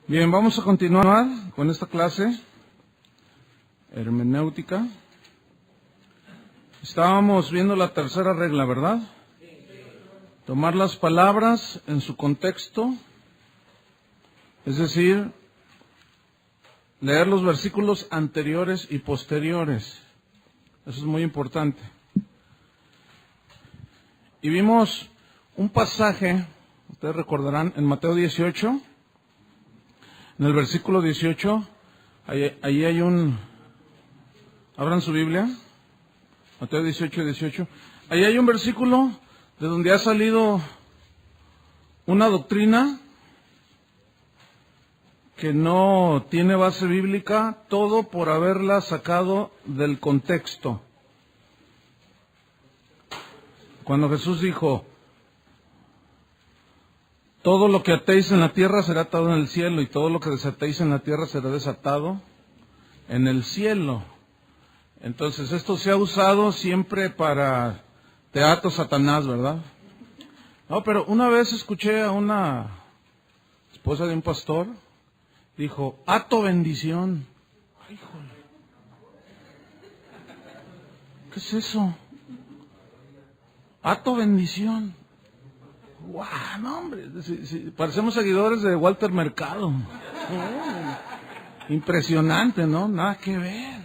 Bien, vamos a continuar con esta clase, hermenéutica. Estábamos viendo la tercera regla, ¿verdad? Tomar las palabras en su contexto, es decir, leer los versículos anteriores y posteriores. Eso es muy importante. Y vimos un pasaje, ustedes recordarán, en Mateo 18, en el versículo 18, ahí hay un... Abran su Biblia, Mateo 18. Ahí hay un versículo de donde ha salido una doctrina que no tiene base bíblica, todo por haberla sacado del contexto. Cuando Jesús dijo, todo lo que atéis en la tierra será atado en el cielo, y todo lo que desatéis en la tierra será desatado en el cielo. Entonces esto se ha usado siempre para teatro Satanás, ¿verdad? No, pero una vez escuché a una esposa de un pastor, dijo, ato bendición. Ay, híjole. ¿Qué es eso? Ato bendición. ¡Guau! No, hombre, parecemos seguidores de Walter Mercado. Impresionante, ¿no? Nada que ver.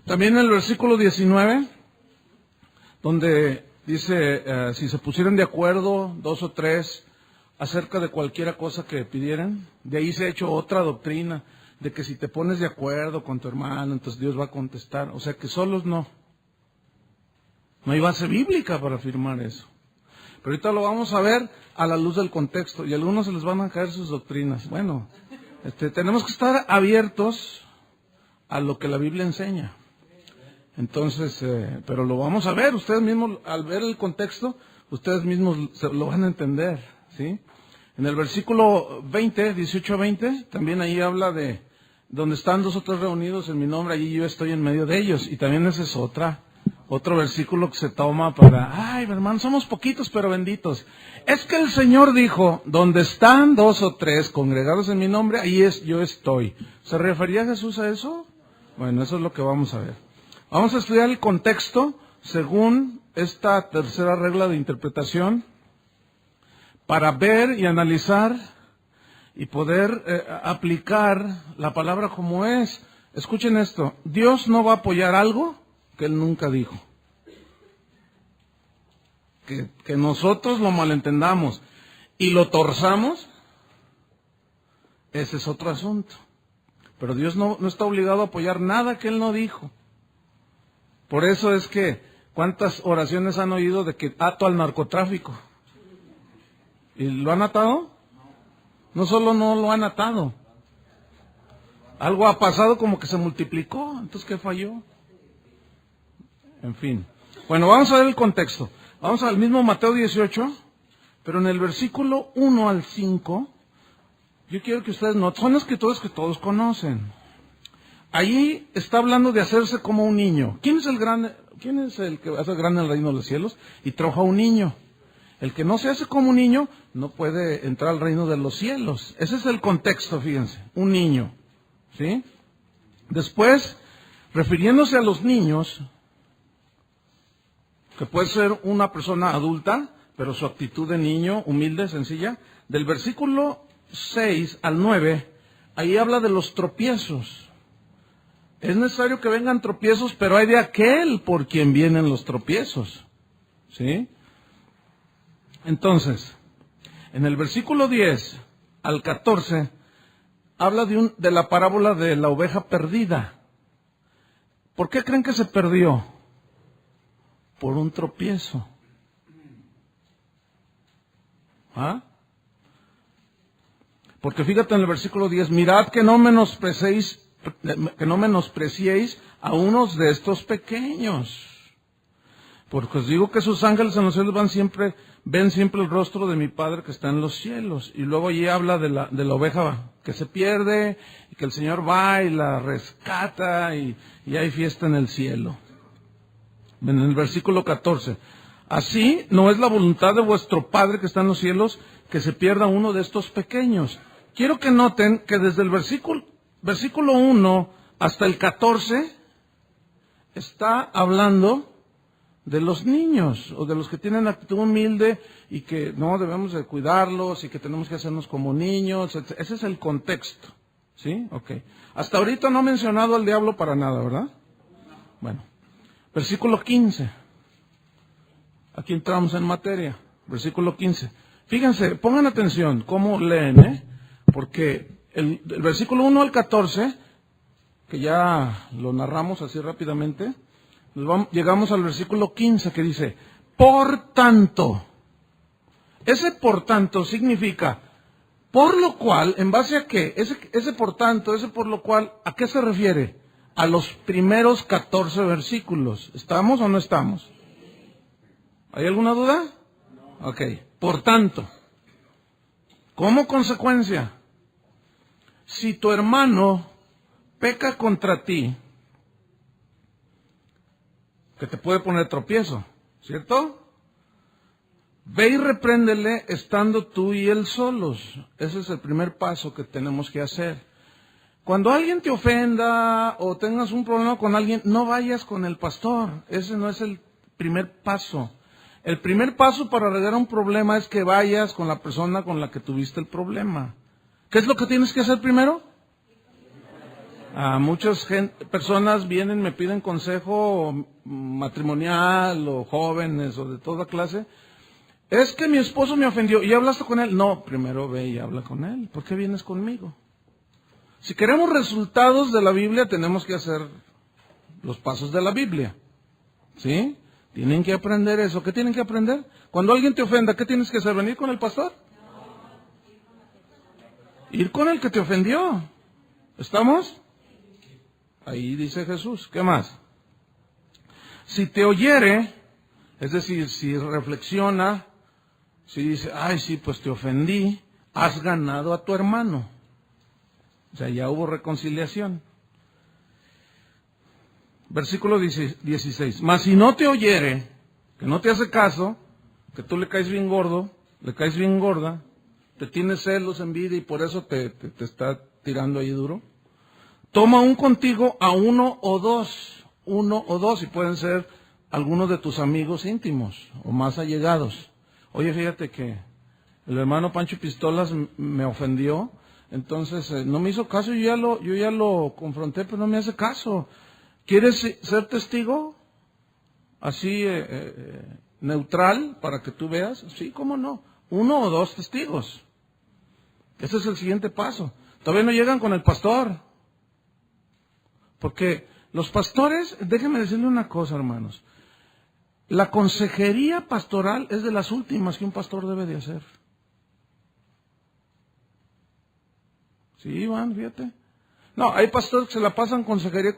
También en el versículo 19, donde dice, si se pusieran de acuerdo dos o tres acerca de cualquiera cosa que pidieran, de ahí se ha hecho otra doctrina, de que si te pones de acuerdo con tu hermano, entonces Dios va a contestar. O sea que solos no. No hay base bíblica para afirmar eso. Pero ahorita lo vamos a ver a la luz del contexto, y a algunos se les van a caer sus doctrinas. Bueno, tenemos que estar abiertos a lo que la Biblia enseña. Entonces, pero lo vamos a ver, ustedes mismos, al ver el contexto, ustedes mismos lo van a entender, ¿sí? En el versículo 20, 18-20, también ahí habla de donde están dos o tres reunidos en mi nombre, allí yo estoy en medio de ellos. Y también ese es otro versículo que se toma para, ay, hermano, somos poquitos pero benditos. Es que el Señor dijo, donde están dos o tres congregados en mi nombre, ahí yo estoy. ¿Se refería Jesús a eso? Bueno, eso es lo que vamos a ver. Vamos a estudiar el contexto según esta tercera regla de interpretación para ver y analizar y poder aplicar la palabra como es. Escuchen esto, Dios no va a apoyar algo que Él nunca dijo. Que nosotros lo malentendamos y lo torzamos, ese es otro asunto. Pero Dios no está obligado a apoyar nada que Él no dijo. Por eso es que, ¿cuántas oraciones han oído de que ato al narcotráfico? ¿Y lo han atado? No solo no lo han atado. Algo ha pasado como que se multiplicó. Entonces, ¿qué falló? En fin. Bueno, vamos a ver el contexto. Vamos al mismo Mateo 18, pero en el versículo 1 al 5, yo quiero que ustedes noten, son escrituras que todos conocen. Allí está hablando de hacerse como un niño. ¿Quién es el que va a ser grande en el reino de los cielos? Y trajo a un niño. El que no se hace como un niño no puede entrar al reino de los cielos. Ese es el contexto, fíjense. Un niño. ¿Sí? Después, refiriéndose a los niños, que puede ser una persona adulta, pero su actitud de niño, humilde, sencilla, del versículo 6 al 9, ahí habla de los tropiezos. Es necesario que vengan tropiezos, pero hay de aquel por quien vienen los tropiezos. ¿Sí? Entonces, en el versículo 10 al 14, habla de la parábola de la oveja perdida. ¿Por qué creen que se perdió? Por un tropiezo. ¿Ah? Porque fíjate en el versículo 10, mirad que no menospreciéis a unos de estos pequeños. Porque os digo que sus ángeles en los cielos ven siempre el rostro de mi Padre que está en los cielos. Y luego allí habla de la oveja que se pierde, y que el Señor va y la rescata, y hay fiesta en el cielo. En el versículo 14, así no es la voluntad de vuestro Padre que está en los cielos que se pierda uno de estos pequeños. quiero que noten que desde el versículo 1 hasta el 14 está hablando de los niños o de los que tienen actitud humilde y que no debemos de cuidarlos y que tenemos que hacernos como niños. Ese es el contexto. ¿Sí? Ok. Hasta ahorita no he mencionado al diablo para nada, ¿verdad? Bueno. Versículo 15. Aquí entramos en materia. Versículo 15. Fíjense, pongan atención cómo leen, porque el versículo 1 al 14, que ya lo narramos así rápidamente, llegamos al versículo 15 que dice, por tanto. Ese por tanto significa, por lo cual, ¿en base a qué? Ese por tanto, ese por lo cual, ¿a qué se refiere? A los primeros 14 versículos. ¿Estamos o no estamos? ¿Hay alguna duda? Ok. Por tanto, como consecuencia, si tu hermano peca contra ti, que te puede poner tropiezo, ¿cierto? Ve y repréndele estando tú y él solos. Ese es el primer paso que tenemos que hacer. Cuando alguien te ofenda o tengas un problema con alguien, no vayas con el pastor. Ese no es el primer paso. El primer paso para arreglar un problema es que vayas con la persona con la que tuviste el problema. ¿Qué es lo que tienes que hacer primero? Muchas personas vienen, me piden consejo matrimonial o jóvenes o de toda clase. Es que mi esposo me ofendió. ¿Y hablaste con él? No, primero ve y habla con él. ¿Por qué vienes conmigo? Si queremos resultados de la Biblia, tenemos que hacer los pasos de la Biblia. ¿Sí? Tienen que aprender eso. ¿Qué tienen que aprender? Cuando alguien te ofenda, ¿qué tienes que hacer? ¿Venir con el pastor? Ir con el que te ofendió. ¿Estamos? Ahí dice Jesús. ¿Qué más? Si te oyere, es decir, si reflexiona, si dice, ay, sí, pues te ofendí, has ganado a tu hermano. O sea, ya hubo reconciliación. Versículo 16. Mas si no te oyere, que no te hace caso, que tú le caes bien gordo, le caes bien gorda, te tienes celos, envidia y por eso te está tirando ahí duro, toma un contigo a uno o dos, y pueden ser algunos de tus amigos íntimos o más allegados. Oye, fíjate que el hermano Pancho Pistolas me ofendió, entonces no me hizo caso, yo ya lo confronté, pero no me hace caso. ¿Quieres ser testigo? Así, neutral, para que tú veas. Sí, ¿cómo no? Uno o dos testigos. Ese es el siguiente paso. Todavía no llegan con el pastor. Porque los pastores, déjenme decirle una cosa, hermanos. La consejería pastoral es de las últimas que un pastor debe de hacer. Sí, Iván, fíjate. No, hay pastores que se la pasan consejería,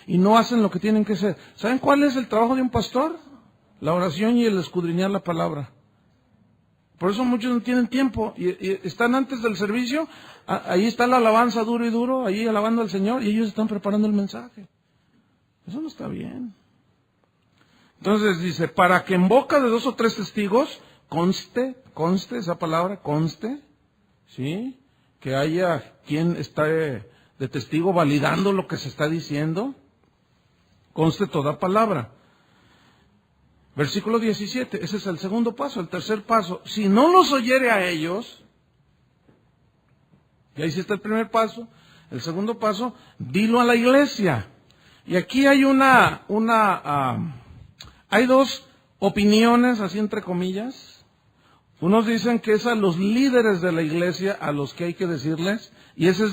y no hacen lo que tienen que hacer. ¿Saben cuál es el trabajo de un pastor? La oración y el escudriñar la palabra. Por eso muchos no tienen tiempo y están antes del servicio, ahí está la alabanza duro y duro, ahí alabando al Señor y ellos están preparando el mensaje. Eso no está bien. Entonces dice, para que en boca de 2 o 3 testigos conste esa palabra, conste, ¿sí? Que haya quien está de testigo validando lo que se está diciendo, conste toda palabra. Versículo 17, ese es el segundo paso. El tercer paso, si no los oyere a ellos, ya hiciste el primer paso. El segundo paso, dilo a la iglesia. Y aquí hay hay 2 opiniones, así entre comillas. Unos dicen que es a los líderes de la iglesia a los que hay que decirles, y esa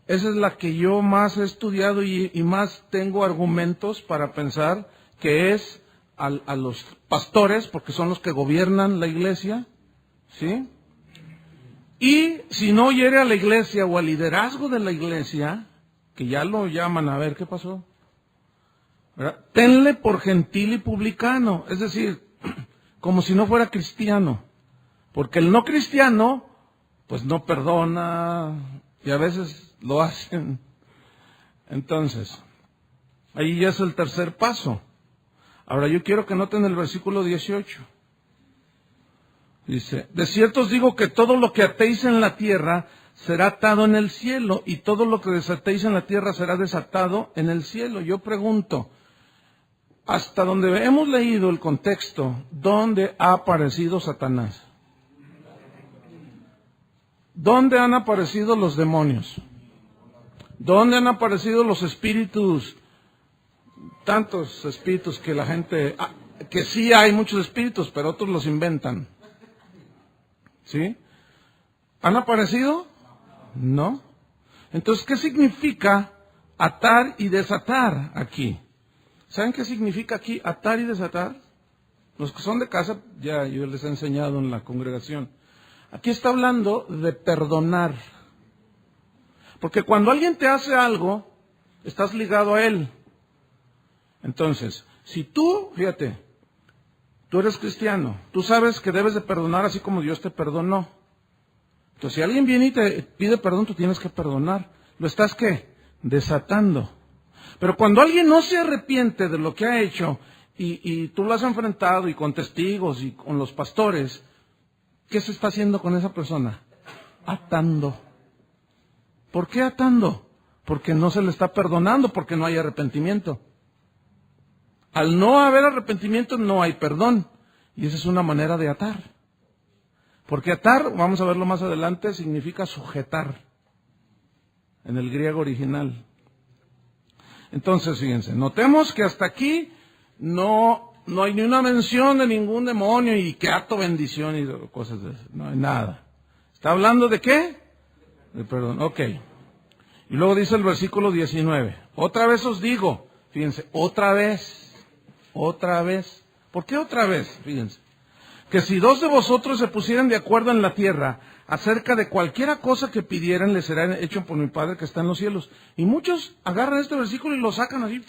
es la que yo más he estudiado y más tengo argumentos para pensar que es a los pastores, porque son los que gobiernan la iglesia, ¿sí? Y si no oyere a la iglesia o al liderazgo de la iglesia, que ya lo llaman a ver qué pasó, ¿verdad? Tenle por gentil y publicano, es decir, como si no fuera cristiano, porque el no cristiano, pues no perdona, y a veces lo hacen. Entonces, ahí ya es el tercer paso. Ahora yo quiero que noten el versículo 18. Dice, de cierto os digo que todo lo que atéis en la tierra será atado en el cielo, y todo lo que desatéis en la tierra será desatado en el cielo. Yo pregunto, hasta donde hemos leído el contexto, ¿dónde ha aparecido Satanás? ¿Dónde han aparecido los demonios? ¿Dónde han aparecido los espíritus? Tantos espíritus que la gente... que sí hay muchos espíritus, pero otros los inventan. ¿Sí? ¿Han aparecido? No. Entonces, ¿qué significa atar y desatar aquí? ¿Saben qué significa aquí atar y desatar? Los que son de casa, ya yo les he enseñado en la congregación. Aquí está hablando de perdonar. Porque cuando alguien te hace algo, estás ligado a él. Entonces, si tú, fíjate, tú eres cristiano, tú sabes que debes de perdonar así como Dios te perdonó. Entonces, si alguien viene y te pide perdón, tú tienes que perdonar. ¿Lo estás qué? Desatando. Pero cuando alguien no se arrepiente de lo que ha hecho y tú lo has enfrentado y con testigos y con los pastores, ¿qué se está haciendo con esa persona? Atando. ¿Por qué atando? Porque no se le está perdonando, porque no hay arrepentimiento. Al no haber arrepentimiento no hay perdón. Y esa es una manera de atar. Porque atar, vamos a verlo más adelante, significa sujetar. En el griego original. Entonces, fíjense, notemos que hasta aquí no hay ni una mención de ningún demonio y que acto bendición y cosas de eso. No hay nada. ¿Está hablando de qué? De perdón. Ok. Y luego dice el versículo 19. Otra vez os digo, fíjense, otra vez. ¿Por qué otra vez? Fíjense. Que si dos de vosotros se pusieran de acuerdo en la tierra acerca de cualquiera cosa que pidieran, les será hecho por mi Padre que está en los cielos. Y muchos agarran este versículo y lo sacan así.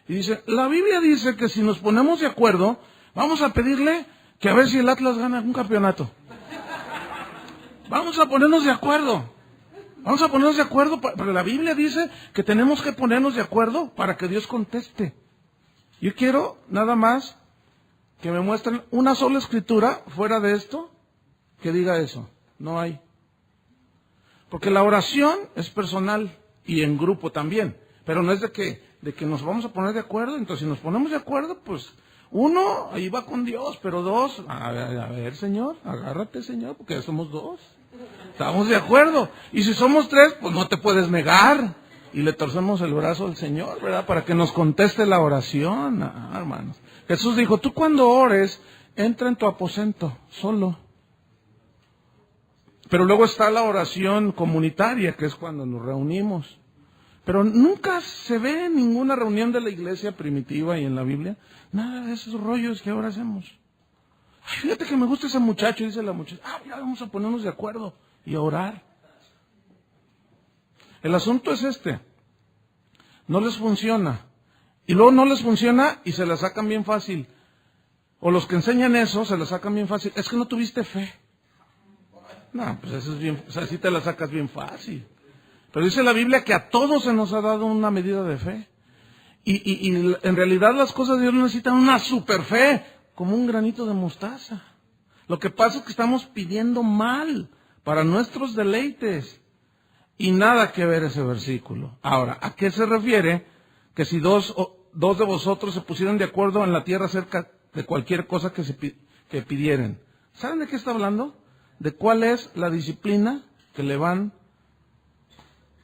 Y dice, la Biblia dice que si nos ponemos de acuerdo, vamos a pedirle que a ver si el Atlas gana un campeonato. Vamos a ponernos de acuerdo. Pero la Biblia dice que tenemos que ponernos de acuerdo para que Dios conteste. Yo quiero nada más que me muestren una sola escritura fuera de esto que diga eso. No hay. Porque la oración es personal y en grupo también. Pero no es de que nos vamos a poner de acuerdo. Entonces, si nos ponemos de acuerdo, pues uno, ahí va con Dios. Pero dos, a ver, Señor, agárrate, Señor, porque ya somos dos. Estamos de acuerdo. Y si somos tres, pues no te puedes negar. Y le torcemos el brazo al Señor, ¿verdad? Para que nos conteste la oración, hermanos. Jesús dijo, tú cuando ores, entra en tu aposento, solo. Pero luego está la oración comunitaria, que es cuando nos reunimos. Pero nunca se ve en ninguna reunión de la iglesia primitiva y en la Biblia nada de esos rollos que ahora hacemos. Ay, fíjate que me gusta ese muchacho, dice la muchacha. Ya vamos a ponernos de acuerdo y a orar. El asunto es este. No les funciona. Y luego no les funciona y se la sacan bien fácil. O los que enseñan eso se la sacan bien fácil. Es que no tuviste fe. No, pues eso es bien, o sea, sí te la sacas bien fácil. Pero dice la Biblia que a todos se nos ha dado una medida de fe. Y en realidad las cosas de Dios necesitan una super fe, como un granito de mostaza. Lo que pasa es que estamos pidiendo mal para nuestros deleites. Y nada que ver ese versículo. Ahora, ¿a qué se refiere? Que si dos de vosotros se pusieran de acuerdo en la tierra acerca de cualquier cosa que pidieran. ¿Saben de qué está hablando? De cuál es la disciplina que le van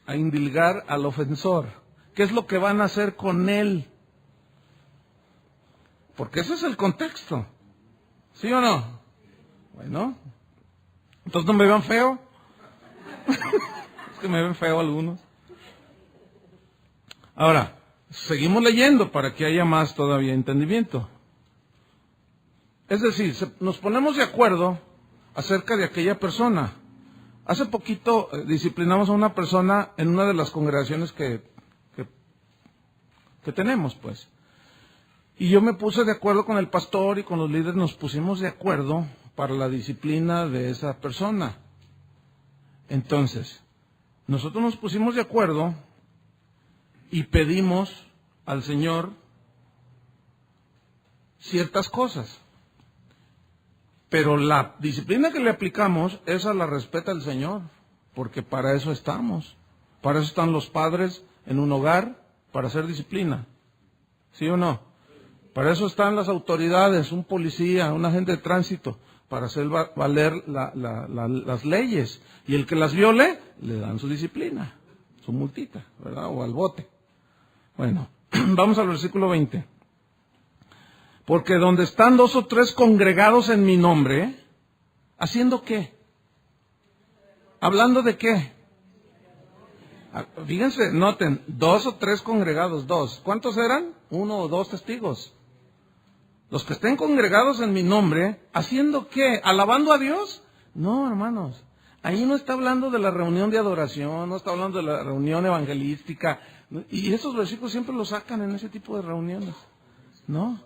a indilgar al ofensor. ¿Qué es lo que van a hacer con él? Porque ese es el contexto. ¿Sí o no? Bueno, entonces no me vean feo. Es que me ven feo algunos. Ahora, seguimos leyendo para que haya más todavía entendimiento. Es decir, nos ponemos de acuerdo acerca de aquella persona. Hace poquito disciplinamos a una persona en una de las congregaciones que tenemos, pues. Y yo me puse de acuerdo con el pastor y con los líderes, nos pusimos de acuerdo para la disciplina de esa persona. Entonces, nosotros nos pusimos de acuerdo y pedimos al Señor ciertas cosas. Pero la disciplina que le aplicamos, esa la respeta el Señor. porque para eso estamos. Para eso están los padres en un hogar, para hacer disciplina. ¿Sí o no? Para eso están las autoridades, un policía, un agente de tránsito, para hacer valer las leyes. Y el que las viole, le dan su disciplina, su multita, ¿verdad? O al bote. Bueno, vamos al versículo 20. Porque donde están 2 o 3 congregados en mi nombre, ¿haciendo qué? ¿Hablando de qué? Fíjense, noten, 2 o 3 congregados, 2. ¿Cuántos eran? 1 o 2 testigos. Los que estén congregados en mi nombre, ¿haciendo qué? ¿Alabando a Dios? No, hermanos. Ahí no está hablando de la reunión de adoración, no está hablando de la reunión evangelística. Y esos versículos siempre los sacan en ese tipo de reuniones. ¿No?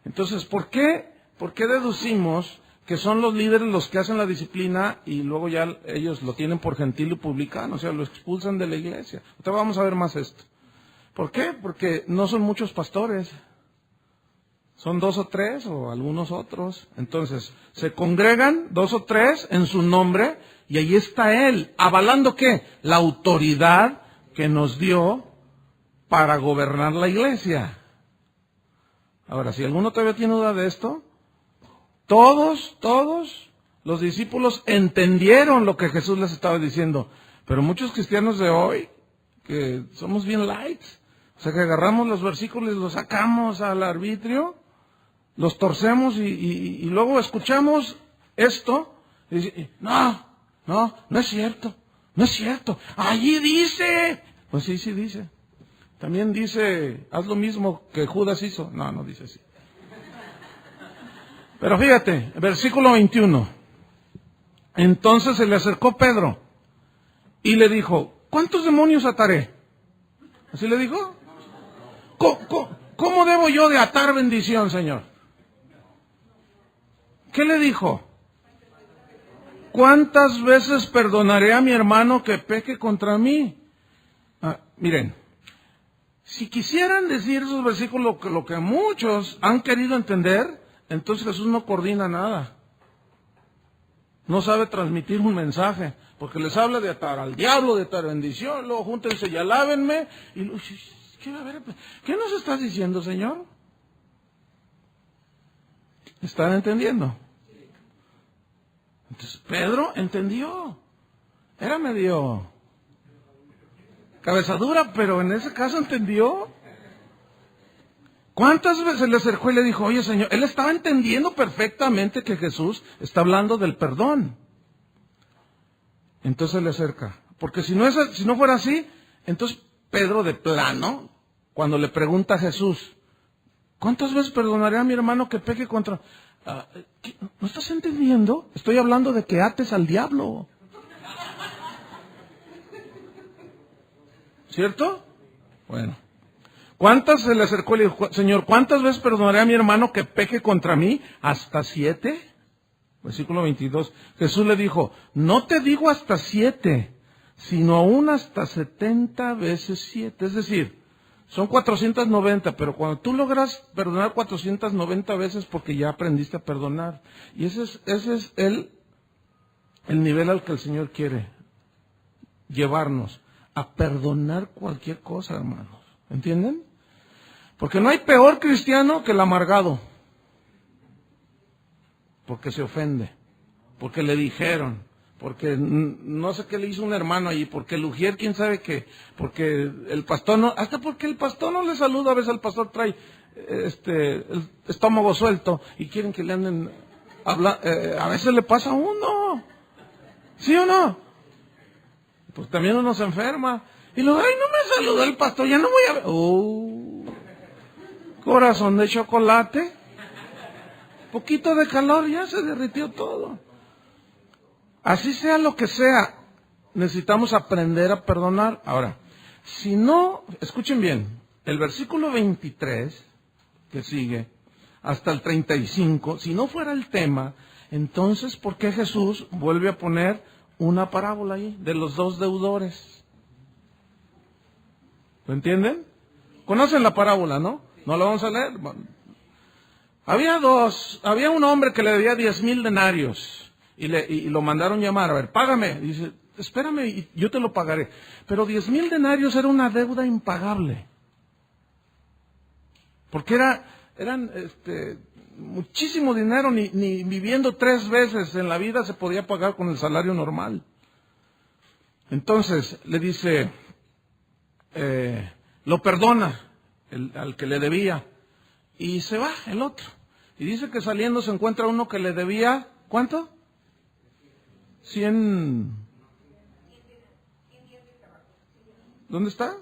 Entonces, ¿por qué deducimos que son los líderes los que hacen la disciplina y luego ya ellos lo tienen por gentil y publicano? O sea, lo expulsan de la iglesia. Ahorita vamos a ver más esto. ¿Por qué? Porque no son muchos pastores. Son 2 o 3 o algunos otros. Entonces, se congregan 2 o 3 en su nombre y ahí está Él. ¿Avalando qué? La autoridad que nos dio para gobernar la iglesia. Ahora, si alguno todavía tiene duda de esto, todos los discípulos entendieron lo que Jesús les estaba diciendo. Pero muchos cristianos de hoy, que somos bien light, o sea que agarramos los versículos y los sacamos al arbitrio, los torcemos y luego escuchamos esto y no es cierto, allí dice. Pues sí dice. También dice, haz lo mismo que Judas hizo. No dice así. Pero fíjate, versículo 21. Entonces se le acercó Pedro y le dijo, ¿cuántos demonios ataré? ¿Así le dijo? ¿Cómo debo yo de atar bendición, Señor? ¿Qué le dijo? ¿Cuántas veces perdonaré a mi hermano que peque contra mí? Miren, si quisieran decir esos versículos lo que muchos han querido entender, entonces Jesús no coordina nada. No sabe transmitir un mensaje, porque les habla de atar al diablo, de atar bendición, luego júntense y alábenme. Y ¿qué nos estás diciendo, Señor? ¿Están entendiendo? Entonces Pedro entendió. Era medio cabezadura, pero en ese caso entendió. ¿Cuántas veces le acercó y le dijo, oye, Señor? Él estaba entendiendo perfectamente que Jesús está hablando del perdón. Entonces le acerca. Porque si no fuera así, entonces Pedro de plano, cuando le pregunta a Jesús, ¿cuántas veces perdonaré a mi hermano que peque contra... ¿No estás entendiendo? Estoy hablando de que ates al diablo. ¿Cierto? Bueno. ¿Cuántas se le acercó y le dijo, Señor, ¿cuántas veces perdonaré a mi hermano que peque contra mí? ¿Hasta 7? Versículo 22. Jesús le dijo, no te digo hasta 7, sino aún hasta 70 veces 7. Es decir, son 490, pero cuando tú logras perdonar 490 veces, porque ya aprendiste a perdonar. Y ese es el nivel al que el Señor quiere llevarnos, a perdonar cualquier cosa, hermanos. ¿Entienden? Porque no hay peor cristiano que el amargado. Porque se ofende, porque le dijeron, porque no sé qué le hizo un hermano ahí, porque el ujier, quién sabe qué, porque el pastor no, hasta porque el pastor no le saluda, a veces el pastor trae el estómago suelto y quieren que le anden hablando, a veces le pasa a uno, ¿sí o no? Pues también uno se enferma, y luego, ay, no me saludó el pastor, ya no voy a ver, corazón de chocolate, poquito de calor, ya se derritió todo. Así sea lo que sea, necesitamos aprender a perdonar. Ahora, si no, escuchen bien, el versículo 23, que sigue, hasta el 35, si no fuera el tema, entonces, ¿por qué Jesús vuelve a poner una parábola ahí de los 2 deudores? ¿Lo entienden? ¿Conocen la parábola, no? ¿No la vamos a leer? Bueno, había un hombre que le debía 10,000 denarios y lo mandaron llamar, a ver, págame. Dice, espérame y yo te lo pagaré. Pero 10,000 denarios era una deuda impagable. Porque eran muchísimo dinero, ni viviendo 3 veces en la vida se podía pagar con el salario normal. Entonces le dice, lo perdona al que le debía y se va el otro. Y dice que saliendo se encuentra uno que le debía, ¿cuánto? 100. ¿Dónde está?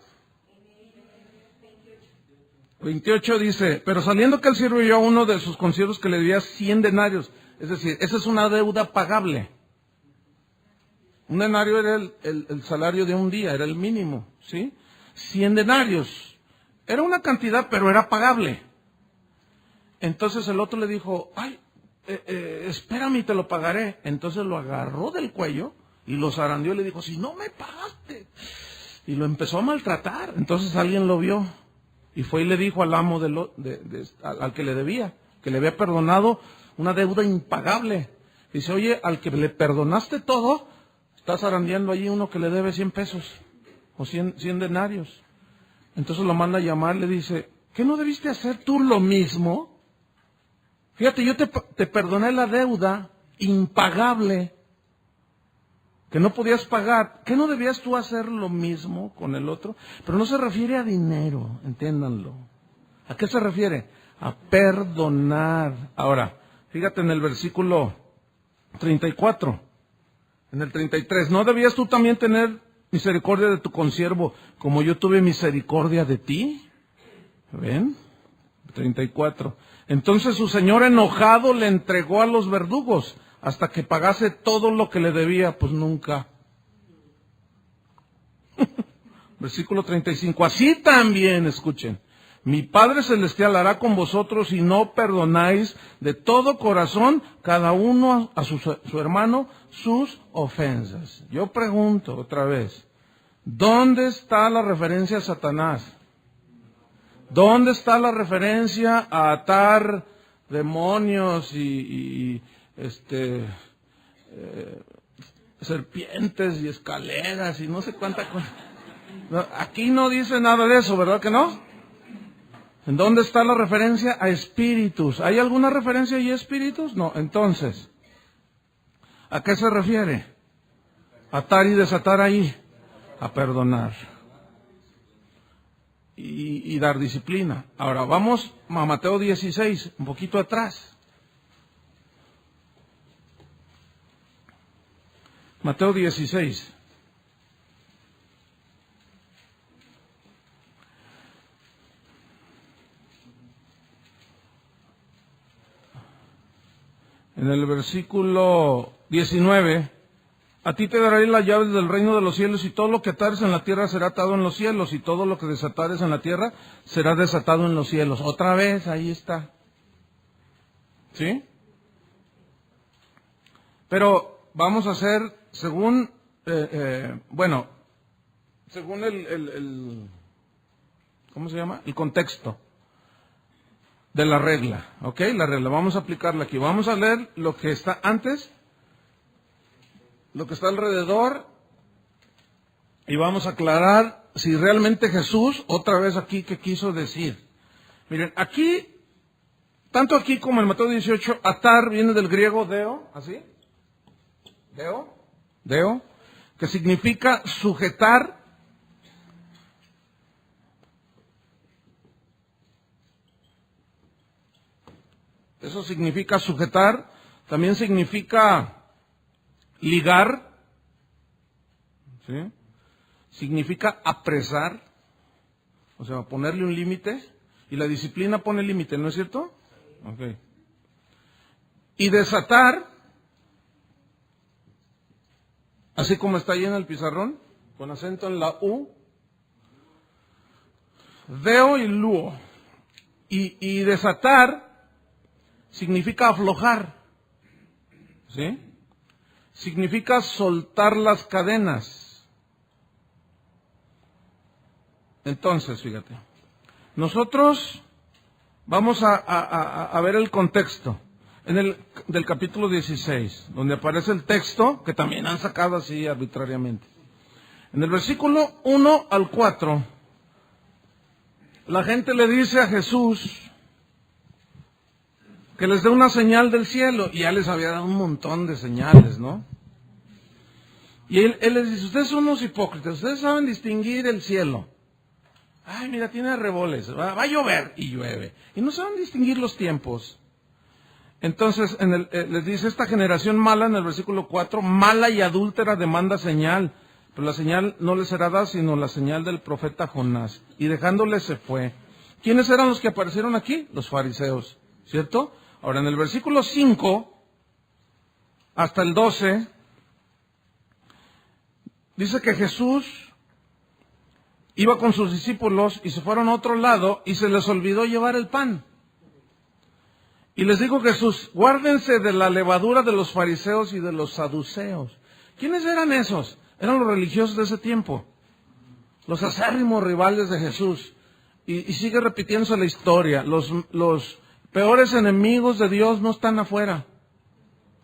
28 dice, pero saliendo que él sirvió a uno de sus consiervos que le debía 100 denarios. Es decir, esa es una deuda pagable. Un denario era el salario de un día, era el mínimo, ¿sí? 100 denarios. Era una cantidad, pero era pagable. Entonces el otro le dijo, ay, espérame y te lo pagaré. Entonces lo agarró del cuello y lo zarandeó y le dijo, si no me pagaste. Y lo empezó a maltratar. Entonces alguien lo vio y fue y le dijo al amo al que le debía, que le había perdonado una deuda impagable. Dice, oye, al que le perdonaste todo, está zarandeando allí uno que le debe 100 pesos o 100 denarios. Entonces lo manda a llamar, le dice, ¿qué no debiste hacer tú lo mismo? Fíjate, yo te perdoné la deuda impagable que no podías pagar. ¿Qué no debías tú hacer lo mismo con el otro? Pero no se refiere a dinero, entiéndanlo. ¿A qué se refiere? A perdonar. Ahora, fíjate en el versículo 34, en el 33. ¿No debías tú también tener misericordia de tu consiervo como yo tuve misericordia de ti? ¿Ven? 34. Entonces su señor enojado le entregó a los verdugos hasta que pagase todo lo que le debía. Pues nunca. Versículo 35. Así también, escuchen, mi Padre Celestial hará con vosotros si no perdonáis de todo corazón cada uno a su hermano sus ofensas. Yo pregunto otra vez, ¿dónde está la referencia a Satanás? ¿Dónde está la referencia a atar demonios y serpientes y escaleras y no sé cuánta cosa? No, aquí no dice nada de eso, ¿verdad que no? ¿En dónde está la referencia a espíritus? ¿Hay alguna referencia ahí a espíritus? No, entonces, ¿a qué se refiere? Atar y desatar ahí, a perdonar. Y dar disciplina. Ahora vamos a Mateo 16, un poquito atrás. Mateo 16. En el versículo 19. A ti te daré las llaves del reino de los cielos, y todo lo que atares en la tierra será atado en los cielos, y todo lo que desatares en la tierra será desatado en los cielos. Otra vez, ahí está. ¿Sí? Pero vamos a hacer según, según ¿cómo se llama? El contexto de la regla. ¿Ok? La regla, vamos a aplicarla aquí. Vamos a leer lo que está antes, lo que está alrededor, y vamos a aclarar si realmente Jesús, otra vez aquí, ¿qué quiso decir? Miren, aquí, tanto aquí como en Mateo 18, atar viene del griego deo, ¿así? Deo, que significa sujetar. Eso significa sujetar, también significa ligar, ¿sí? Significa apresar, o sea, ponerle un límite, y la disciplina pone límite, ¿no es cierto? Okay. Y desatar, así como está ahí en el pizarrón, con acento en la U, deo y luo. Y desatar significa aflojar, ¿sí? Significa soltar las cadenas. Entonces, fíjate, nosotros vamos a ver el contexto. del capítulo 16, donde aparece el texto, que también han sacado así arbitrariamente. En el versículo 1 al 4, la gente le dice a Jesús que les dé una señal del cielo, y ya les había dado un montón de señales, ¿no? Y él les dice, ustedes son unos hipócritas, ustedes saben distinguir el cielo. Ay, mira, tiene arreboles, va a llover, y llueve. Y no saben distinguir los tiempos. Entonces, les dice, esta generación mala, en el versículo 4, mala y adúltera demanda señal, pero la señal no les será dada, sino la señal del profeta Jonás. Y dejándole se fue. ¿Quiénes eran los que aparecieron aquí? Los fariseos, ¿cierto? Ahora, en el versículo 5 hasta el 12, dice que Jesús iba con sus discípulos y se fueron a otro lado y se les olvidó llevar el pan. Y les dijo Jesús, guárdense de la levadura de los fariseos y de los saduceos. ¿Quiénes eran esos? Eran los religiosos de ese tiempo, los acérrimos rivales de Jesús. Y sigue repitiéndose la historia. Los peores enemigos de Dios no están afuera.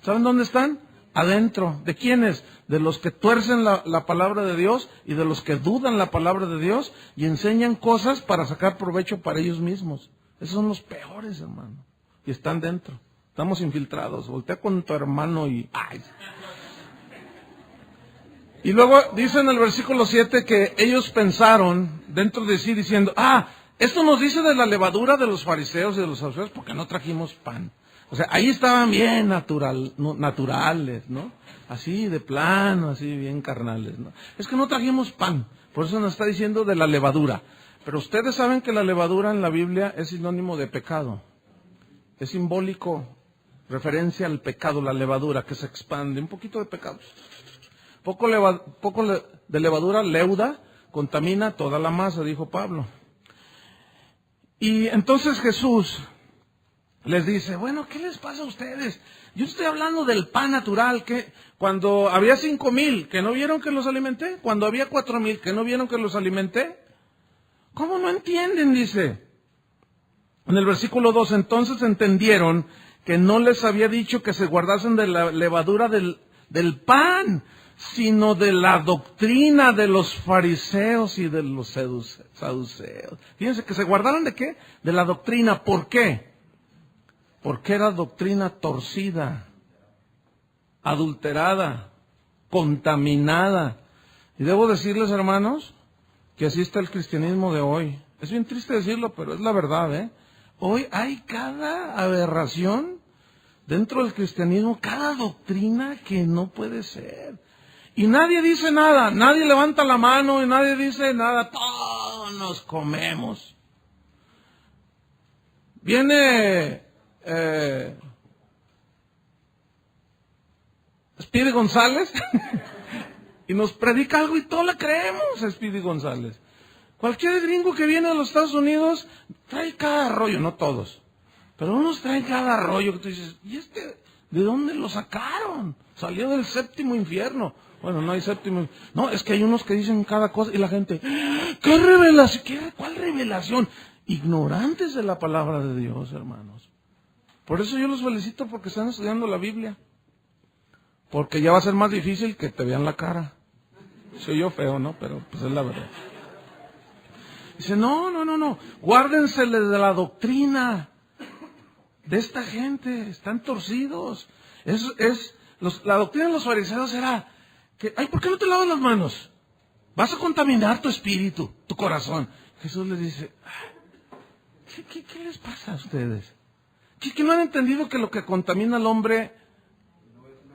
¿Saben dónde están? Adentro. ¿De quiénes? De los que tuercen la palabra de Dios y de los que dudan la palabra de Dios y enseñan cosas para sacar provecho para ellos mismos. Esos son los peores, hermano. Y están dentro. Estamos infiltrados. Voltea con tu hermano y... ¡ay! Y luego dice en el versículo 7 que ellos pensaron dentro de sí diciendo, esto nos dice de la levadura de los fariseos y de los saduceos porque no trajimos pan. O sea, ahí estaban bien naturales, ¿no? Así de plano, así bien carnales, ¿no? Es que no trajimos pan, por eso nos está diciendo de la levadura. Pero ustedes saben que la levadura en la Biblia es sinónimo de pecado. Es simbólico, referencia al pecado, la levadura que se expande, un poquito de pecado. Poco de levadura leuda, contamina toda la masa, dijo Pablo. Y entonces Jesús les dice, bueno, ¿qué les pasa a ustedes? Yo estoy hablando del pan natural, que cuando había 5,000, que no vieron que los alimenté, cuando había 4,000, que no vieron que los alimenté. ¿Cómo no entienden? Dice. En el versículo 2, entonces entendieron que no les había dicho que se guardasen de la levadura del pan, sino de la doctrina de los fariseos y de los saduceos. Fíjense que se guardaron de qué? De la doctrina. ¿Por qué? Porque era doctrina torcida, adulterada, contaminada. Y debo decirles, hermanos, que así está el cristianismo de hoy. Es bien triste decirlo, pero es la verdad, ¿eh? Hoy hay cada aberración dentro del cristianismo, cada doctrina que no puede ser. Y nadie dice nada, nadie levanta la mano y nadie dice nada, todos nos comemos. Viene Speedy González y nos predica algo y todos le creemos a Speedy González. Cualquier gringo que viene a los Estados Unidos trae cada rollo, no todos, pero unos traen cada rollo que tú dices, ¿y de dónde lo sacaron? Salió del séptimo infierno. Bueno, no hay séptimo. No, es que hay unos que dicen cada cosa y la gente, ¿qué revelación? ¿Cuál revelación? Ignorantes de la palabra de Dios, hermanos. Por eso yo los felicito porque están estudiando la Biblia. Porque ya va a ser más difícil que te vean la cara. Soy yo feo, ¿no? Pero pues es la verdad. Dice, no. Guárdensele de la doctrina de esta gente. Están torcidos. La doctrina de los fariseos era que, ¿por qué no te lavas las manos? Vas a contaminar tu espíritu, tu corazón. Jesús les dice, ¿qué les pasa a ustedes? ¿Que no han entendido que lo que contamina al hombre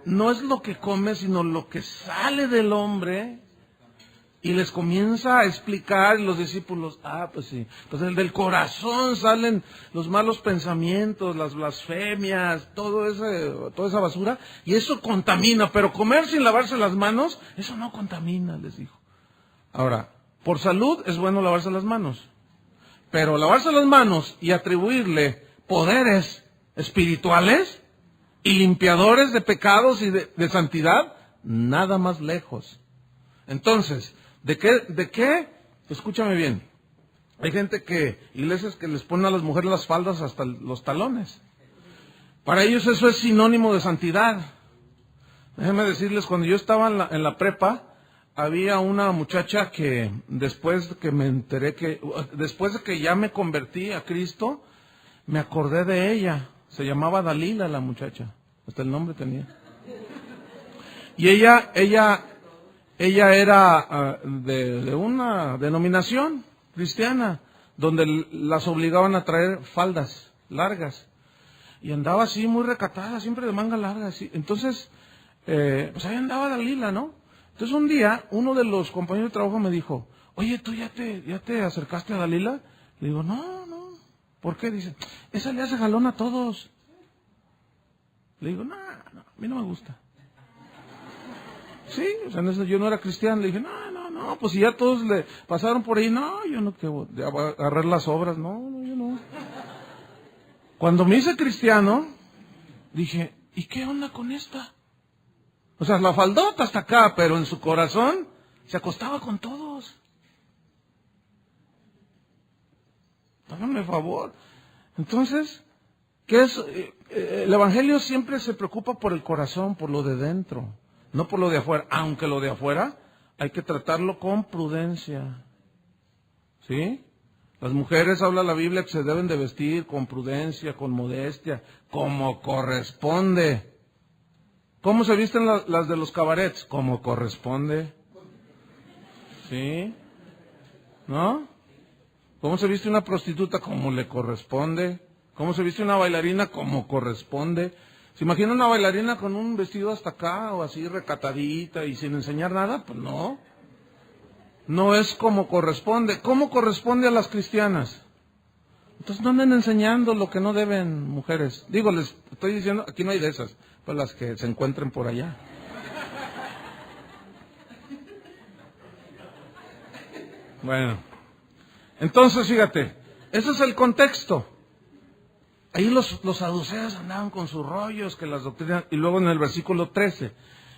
no es lo que come, sino lo que sale del hombre? Y les comienza a explicar, y los discípulos, pues sí, pues del corazón salen los malos pensamientos, las blasfemias, toda esa basura, y eso contamina, pero comer sin lavarse las manos, eso no contamina, les dijo. Ahora, por salud es bueno lavarse las manos, pero lavarse las manos y atribuirle poderes espirituales y limpiadores de pecados y de santidad, nada más lejos. Entonces, ¿de qué? Escúchame bien. Hay iglesias que les ponen a las mujeres las faldas hasta los talones. Para ellos eso es sinónimo de santidad. Déjenme decirles, cuando yo estaba en la prepa, había una muchacha que después de que ya me convertí a Cristo, me acordé de ella. Se llamaba Dalila la muchacha, hasta el nombre tenía. Y ella era de una denominación cristiana, donde las obligaban a traer faldas largas. Y andaba así muy recatada, siempre de manga larga. Así. Entonces, pues ahí andaba Dalila, ¿no? Entonces un día, uno de los compañeros de trabajo me dijo, oye, ¿tú ya te acercaste a Dalila? Le digo, no. ¿Por qué? Dice, esa le hace jalón a todos. Le digo, no, a mí no me gusta. Sí, o sea, yo no era cristiano. Le dije, no, pues si ya todos le pasaron por ahí, no, yo no quiero agarrar las obras, no, yo no. Cuando me hice cristiano, dije, ¿y qué onda con esta? O sea, la faldota hasta acá, pero en su corazón se acostaba con todos. Háganme favor. Entonces, ¿qué es? El Evangelio siempre se preocupa por el corazón, por lo de dentro, no por lo de afuera. Aunque lo de afuera hay que tratarlo con prudencia. ¿Sí? Las mujeres, habla la Biblia, que se deben de vestir con prudencia, con modestia, como corresponde. ¿Cómo se visten las de los cabarets? Como corresponde. ¿Sí? ¿No? ¿Cómo se viste una prostituta? Como le corresponde. ¿Cómo se viste una bailarina? Como corresponde. ¿Se imagina una bailarina con un vestido hasta acá o así recatadita y sin enseñar nada? Pues no. No es como corresponde. ¿Cómo corresponde a las cristianas? Entonces no anden enseñando lo que no deben, mujeres. Digo, les estoy diciendo, aquí no hay de esas, pues las que se encuentren por allá. Bueno, entonces fíjate, ese es el contexto. Ahí los saduceos andaban con sus rollos, que las doctrinas, y luego en el versículo 13,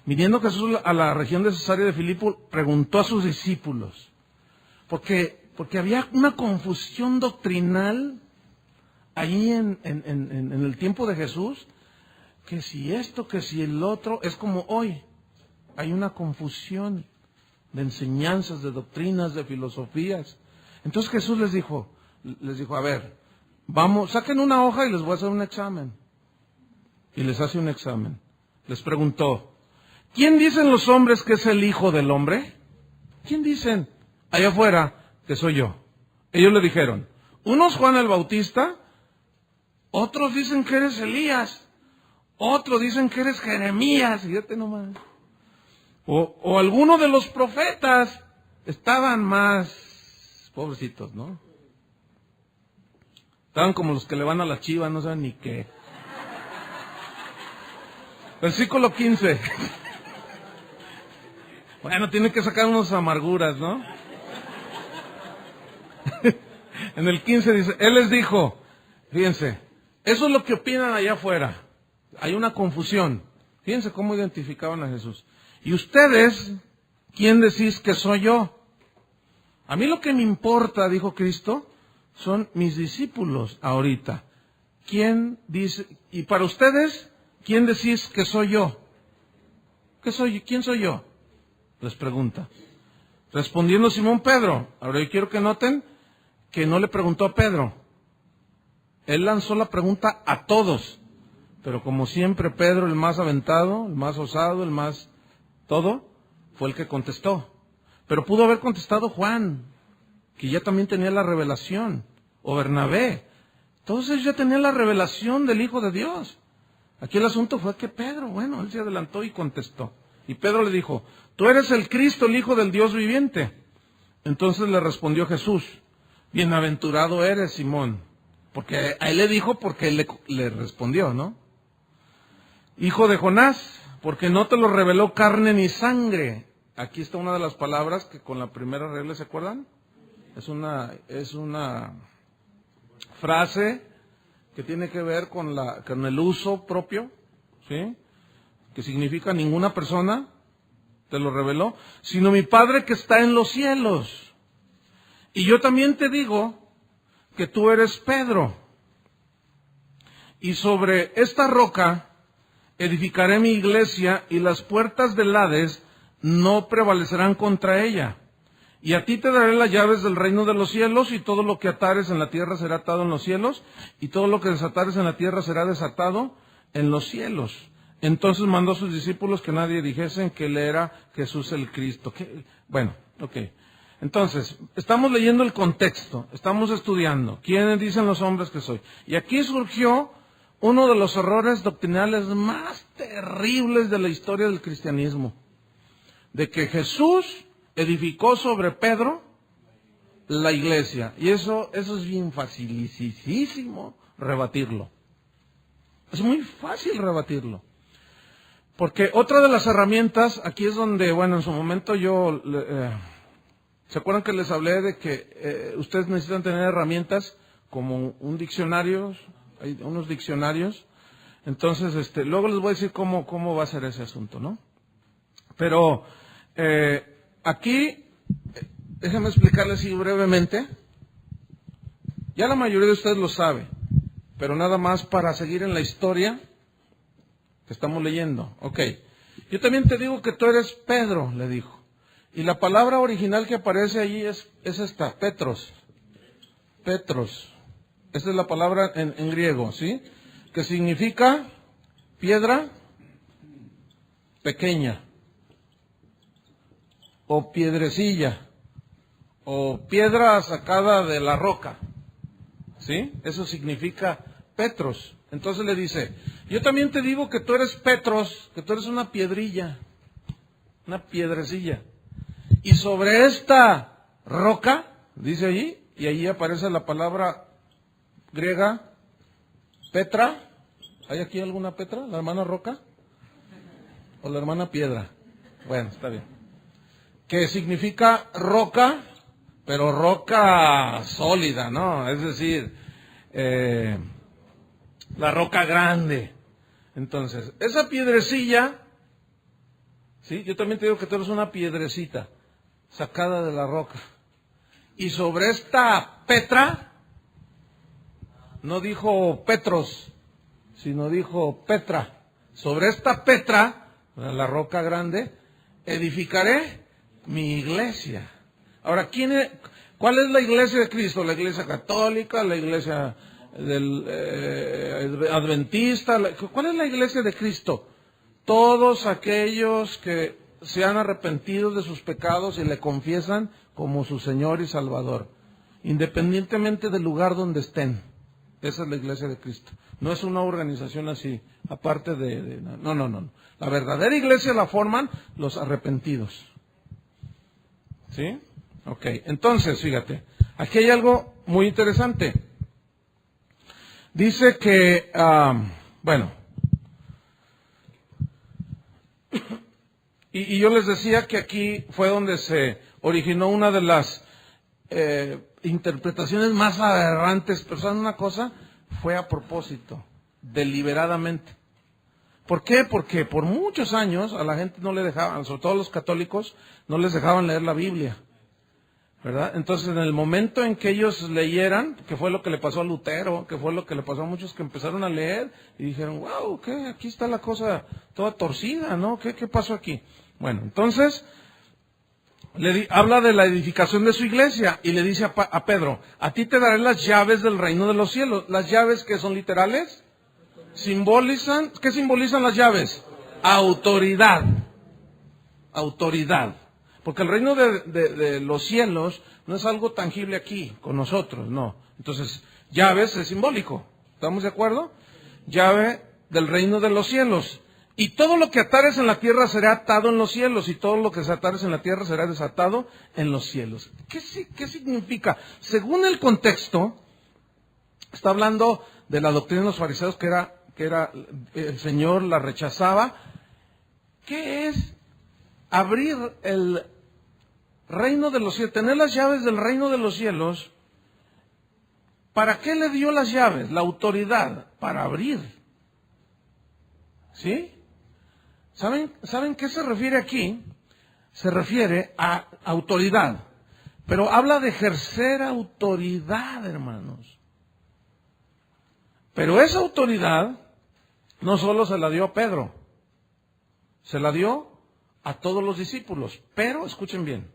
viniendo Jesús a la región de Cesarea de Filipo, preguntó a sus discípulos, porque había una confusión doctrinal ahí en el tiempo de Jesús, que si esto, que si el otro, es como hoy, hay una confusión de enseñanzas, de doctrinas, de filosofías. Entonces Jesús les dijo, a ver, vamos, saquen una hoja y les voy a hacer un examen. Y les hace un examen. Les preguntó, ¿quién dicen los hombres que es el Hijo del Hombre? ¿Quién dicen allá afuera que soy yo? Ellos le dijeron, unos Juan el Bautista, otros dicen que eres Elías, otros dicen que eres Jeremías, fíjate nomás. O alguno de los profetas. Estaban más pobrecitos, ¿no? Estaban como los que le van a la chiva, no saben ni qué. Versículo 15. Bueno, tiene que sacar unas amarguras, ¿no? En el 15 dice, Él les dijo, fíjense, eso es lo que opinan allá afuera. Hay una confusión. Fíjense cómo identificaban a Jesús. ¿Y ustedes, quién decís que soy yo? A mí lo que me importa, dijo Cristo, son mis discípulos ahorita. ¿Quién dice? Y para ustedes, ¿quién decís que soy yo? ¿Quién soy yo? Les pregunta. Respondiendo Simón Pedro. Ahora yo quiero que noten que no le preguntó a Pedro. Él lanzó la pregunta a todos. Pero como siempre Pedro, el más aventado, el más osado, el más todo, fue el que contestó. Pero pudo haber contestado Juan, que ya también tenía la revelación, o Bernabé. Todos ellos ya tenían la revelación del Hijo de Dios. Aquí el asunto fue que Pedro, bueno, él se adelantó y contestó. Y Pedro le dijo, tú eres el Cristo, el Hijo del Dios viviente. Entonces le respondió Jesús, bienaventurado eres, Simón. Porque a él le dijo, porque él le respondió, ¿no? Hijo de Jonás, porque no te lo reveló carne ni sangre. Aquí está una de las palabras que con la primera regla, ¿se acuerdan? Es una frase que tiene que ver con el uso propio, ¿sí? Que significa ninguna persona te lo reveló, sino mi Padre que está en los cielos. Y yo también te digo que tú eres Pedro. Y sobre esta roca edificaré mi iglesia, y las puertas del Hades no prevalecerán contra ella. Y a ti te daré las llaves del reino de los cielos, y todo lo que atares en la tierra será atado en los cielos, y todo lo que desatares en la tierra será desatado en los cielos. Entonces mandó a sus discípulos que nadie dijesen que él era Jesús el Cristo. Bueno, ok. Entonces, estamos leyendo el contexto, estamos estudiando quiénes dicen los hombres que soy. Y aquí surgió uno de los errores doctrinales más terribles de la historia del cristianismo, de que Jesús edificó sobre Pedro la iglesia. Y eso es bien facilísimo rebatirlo. Es muy fácil rebatirlo. Porque otra de las herramientas, aquí es donde, bueno, en su momento yo... ¿se acuerdan que les hablé de que ustedes necesitan tener herramientas como un diccionario? Hay unos diccionarios. Entonces, luego les voy a decir cómo va a ser ese asunto, ¿no? Pero aquí, déjenme explicarles así brevemente. Ya la mayoría de ustedes lo sabe, pero nada más para seguir en la historia que estamos leyendo. Ok. Yo también te digo que tú eres Pedro, le dijo. Y la palabra original que aparece allí es esta, Petros. Petros. Esta es la palabra en griego, ¿sí? Que significa piedra pequeña, o piedrecilla, o piedra sacada de la roca, ¿sí? Eso significa Petros. Entonces le dice, yo también te digo que tú eres Petros, que tú eres una piedrilla, una piedrecilla. Y sobre esta roca, dice allí, y allí aparece la palabra griega, Petra. ¿Hay aquí alguna Petra? ¿La hermana roca? ¿O la hermana piedra? Bueno, está bien. Que significa roca, pero roca sólida, ¿no? Es decir, la roca grande. Entonces, esa piedrecilla, ¿sí? Yo también te digo que tú eres una piedrecita sacada de la roca. Y sobre esta Petra, no dijo Petros, sino dijo Petra. Sobre esta Petra, la roca grande, edificaré mi iglesia. Ahora, ¿cuál es la iglesia de Cristo? La iglesia católica, la iglesia del adventista. ¿Cuál es la iglesia de Cristo? Todos aquellos que se han arrepentido de sus pecados y le confiesan como su Señor y Salvador, independientemente del lugar donde estén. Esa es la iglesia de Cristo. No es una organización así, aparte no. La verdadera iglesia la forman los arrepentidos. ¿Sí? Ok, entonces, fíjate, aquí hay algo muy interesante. Dice que, bueno, y yo les decía que aquí fue donde se originó una de las interpretaciones más aberrantes, pero ¿saben una cosa? Fue a propósito, deliberadamente. ¿Por qué? Porque por muchos años a la gente no le dejaban, sobre todo a los católicos, no les dejaban leer la Biblia, ¿verdad? Entonces, en el momento en que ellos leyeran, que fue lo que le pasó a Lutero, que fue lo que le pasó a muchos que empezaron a leer y dijeron, wow, ¿qué? Aquí está la cosa toda torcida, ¿no? ¿Qué pasó aquí? Bueno, entonces, habla de la edificación de su iglesia y le dice a Pedro, a ti te daré las llaves del reino de los cielos. ¿Las llaves que son literales? ¿Qué simbolizan las llaves? Autoridad. Autoridad. Porque el reino de los cielos no es algo tangible aquí, con nosotros, no. Entonces, llaves es simbólico. ¿Estamos de acuerdo? Llave del reino de los cielos. Y todo lo que atares en la tierra será atado en los cielos, y todo lo que desatares en la tierra será desatado en los cielos. ¿Qué significa? Según el contexto, está hablando de la doctrina de los fariseos, que era el Señor la rechazaba. ¿Qué es abrir el reino de los cielos, tener las llaves del reino de los cielos? ¿Para qué le dio las llaves? La autoridad para abrir. ¿Sí? ¿Saben qué se refiere aquí? Se refiere a autoridad. Pero habla de ejercer autoridad, hermanos. Pero esa autoridad no solo se la dio a Pedro, se la dio a todos los discípulos. Pero, escuchen bien,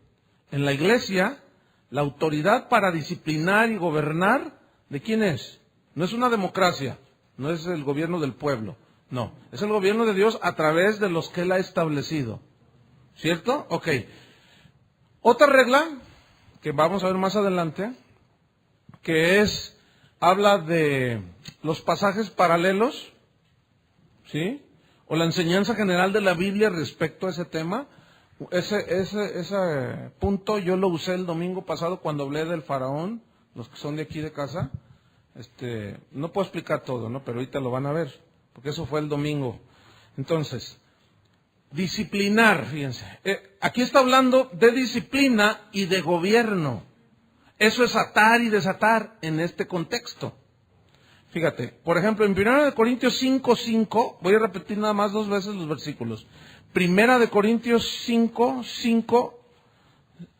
en la iglesia, la autoridad para disciplinar y gobernar, ¿de quién es? No es una democracia, no es el gobierno del pueblo, no, es el gobierno de Dios a través de los que Él ha establecido. ¿Cierto? Ok. Otra regla, que vamos a ver más adelante, que es, habla de los pasajes paralelos, ¿sí? O la enseñanza general de la Biblia respecto a ese tema. Ese punto yo lo usé el domingo pasado cuando hablé del faraón, los que son de aquí de casa. No puedo explicar todo, ¿no? Pero ahorita lo van a ver, porque eso fue el domingo. Entonces, disciplinar, fíjense. Aquí está hablando de disciplina y de gobierno. Eso es atar y desatar en este contexto. Fíjate, por ejemplo, en 1 Corintios 5:5, voy a repetir nada más 2 veces los versículos. 1 Corintios 5:5,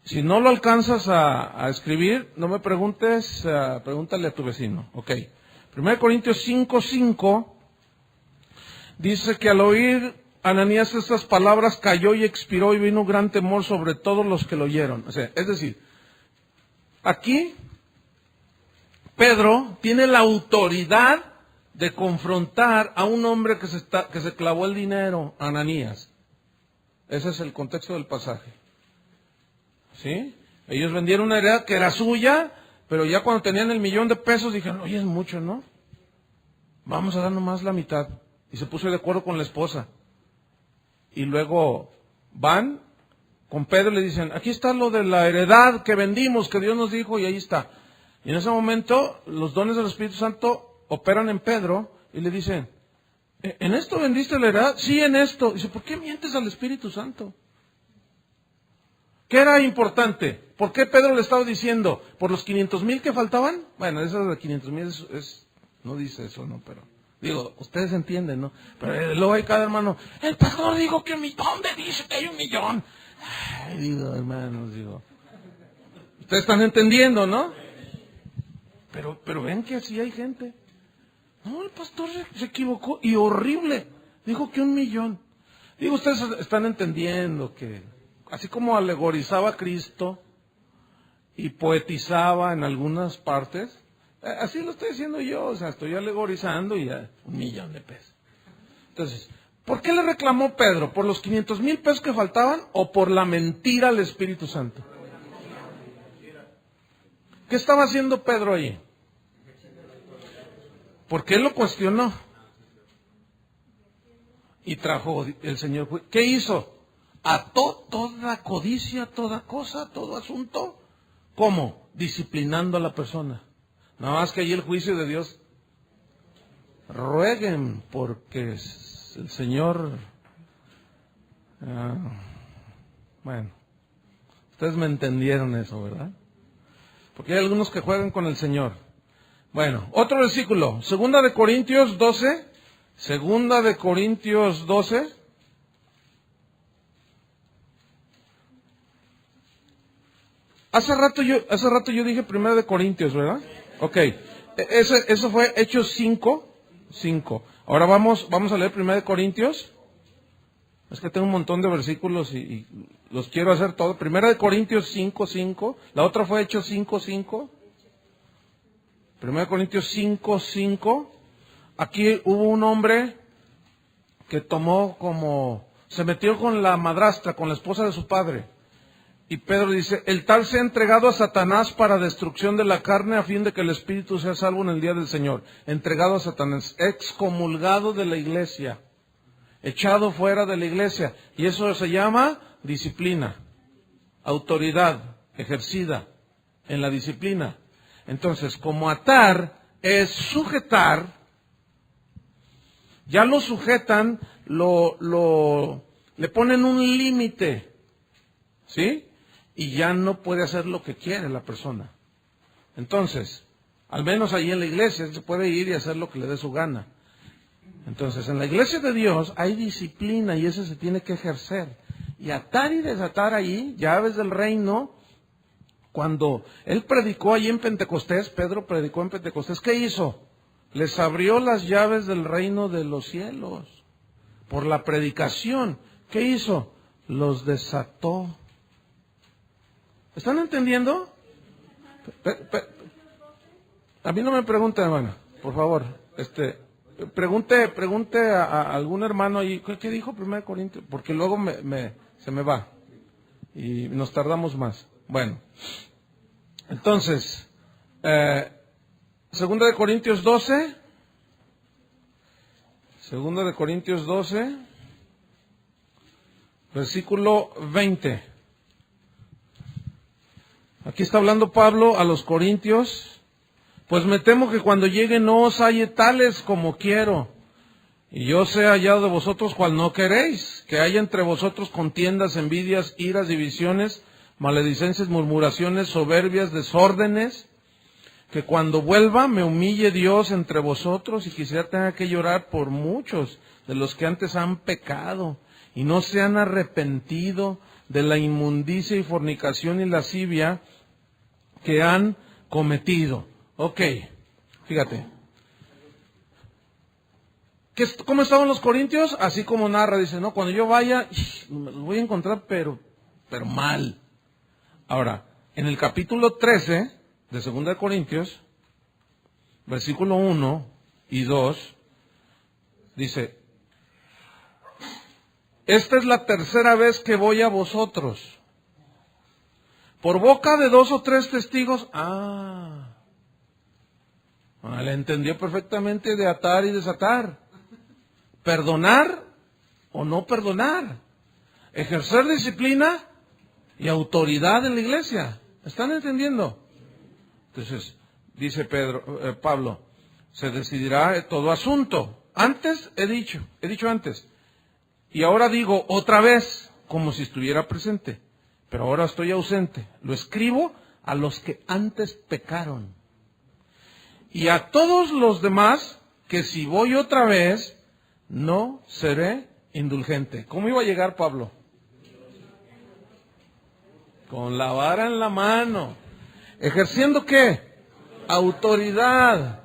si no lo alcanzas a escribir, no me preguntes, pregúntale a tu vecino. Ok. 1 Corintios 5:5 dice que al oír Ananías estas palabras cayó y expiró y vino un gran temor sobre todos los que lo oyeron. O sea, es decir, aquí Pedro tiene la autoridad de confrontar a un hombre que se clavó el dinero, Ananías. Ese es el contexto del pasaje. ¿Sí? Ellos vendieron una heredad que era suya, pero ya cuando tenían el $1,000,000 dijeron, oye, es mucho, ¿no? Vamos a dar nomás la mitad. Y se puso de acuerdo con la esposa. Y luego van con Pedro y le dicen, aquí está lo de la heredad que vendimos, que Dios nos dijo, y ahí está. Y en ese momento los dones del Espíritu Santo operan en Pedro y le dicen, ¿en esto vendiste la heredad? Sí, en esto. Dice, ¿por qué mientes al Espíritu Santo? ¿Qué era importante? ¿Por qué Pedro le estaba diciendo? ¿Por los 500,000 que faltaban? Bueno, eso de 500,000 no dice eso, ¿no? Pero, digo, ustedes entienden, ¿no? Pero luego hay cada hermano, el pastor dijo que ¿dónde dice que hay 1,000,000? Ay, digo, hermanos, ustedes están entendiendo, ¿no? Pero ven que así hay gente. No, el pastor se equivocó y horrible. Dijo que 1,000,000. Digo, ustedes están entendiendo que así como alegorizaba a Cristo y poetizaba en algunas partes, así lo estoy diciendo yo, o sea, estoy alegorizando y ya $1,000,000. Entonces, ¿por qué le reclamó Pedro? ¿Por los 500,000 pesos que faltaban o por la mentira al Espíritu Santo? ¿Qué estaba haciendo Pedro ahí? ¿Por qué lo cuestionó? Y trajo el Señor. ¿Qué hizo? Ató toda codicia, toda cosa, todo asunto. ¿Cómo? Disciplinando a la persona. Nada más que allí el juicio de Dios. Rueguen porque el Señor... bueno, ustedes me entendieron eso, ¿verdad? Porque hay algunos que juegan con el Señor. Bueno, otro versículo, 2 Corintios 12. 2 Corintios 12. Hace rato yo dije 1 Corintios, ¿verdad? Ok, eso fue Hechos 5. Ahora vamos a leer 1 Corintios. Es que tengo un montón de versículos y los quiero hacer todos. 1 Corintios 5:5. La otra fue Hechos 5:5. 1 Corintios 5:5. Aquí hubo un hombre que se metió con la madrastra, con la esposa de su padre. Y Pedro dice, el tal se ha entregado a Satanás para destrucción de la carne a fin de que el espíritu sea salvo en el día del Señor. Entregado a Satanás, excomulgado de la iglesia, echado fuera de la iglesia. Y eso se llama disciplina, autoridad ejercida en la disciplina. Entonces, como atar es sujetar, ya lo sujetan, le ponen un límite, ¿sí? Y ya no puede hacer lo que quiere la persona. Entonces, al menos ahí en la iglesia se puede ir y hacer lo que le dé su gana. Entonces, en la iglesia de Dios hay disciplina y eso se tiene que ejercer. Y atar y desatar ahí, llaves del reino. Cuando él predicó allí en Pentecostés, Pedro predicó en Pentecostés, ¿qué hizo? les abrió las llaves del reino de los cielos. Por la predicación, ¿qué hizo? Los desató. ¿Están entendiendo? A mí no me pregunte, hermano, por favor. Pregunte a algún hermano ahí, ¿qué dijo 1 Corintios? Porque luego se me va y nos tardamos más. Bueno, entonces, 2 Corintios 12, 2 Corintios 12, versículo 20. Aquí está hablando Pablo a los corintios. Pues me temo que cuando llegue no os halle tales como quiero, y yo sea hallado de vosotros cual no queréis, que haya entre vosotros contiendas, envidias, iras, divisiones, maledicencias, murmuraciones, soberbias, desórdenes, que cuando vuelva me humille Dios entre vosotros y quisiera tener que llorar por muchos de los que antes han pecado y no se han arrepentido de la inmundicia y fornicación y lascivia que han cometido. Ok, fíjate. ¿Cómo estaban los corintios? Así como narra, dice, no, cuando yo vaya, los voy a encontrar, pero mal. Ahora, en el capítulo 13 de 2 Corintios, versículo 1 y 2, dice, esta es la tercera vez que voy a vosotros. Por boca de 2 o 3 testigos, le entendió perfectamente de atar y desatar. Perdonar o no perdonar. Ejercer disciplina y autoridad en la iglesia. ¿Están entendiendo? Entonces, dice Pablo, se decidirá todo asunto. Antes he dicho antes. Y ahora digo otra vez, como si estuviera presente. Pero ahora estoy ausente. Lo escribo a los que antes pecaron. Y a todos los demás, que si voy otra vez, no seré indulgente. ¿Cómo iba a llegar Pablo? Con la vara en la mano. ¿Ejerciendo qué? Autoridad.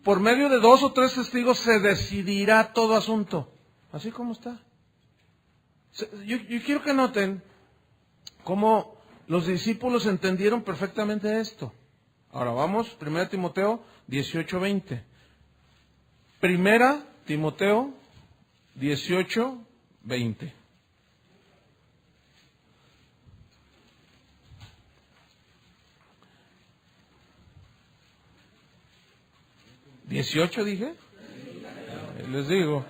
Por medio de 2 o 3 testigos se decidirá todo asunto. Así como está. Yo quiero que noten cómo los discípulos entendieron perfectamente esto. Ahora vamos, 1 Timoteo 18:20. 1 Timoteo 18:20. ¿18 dije? Les digo.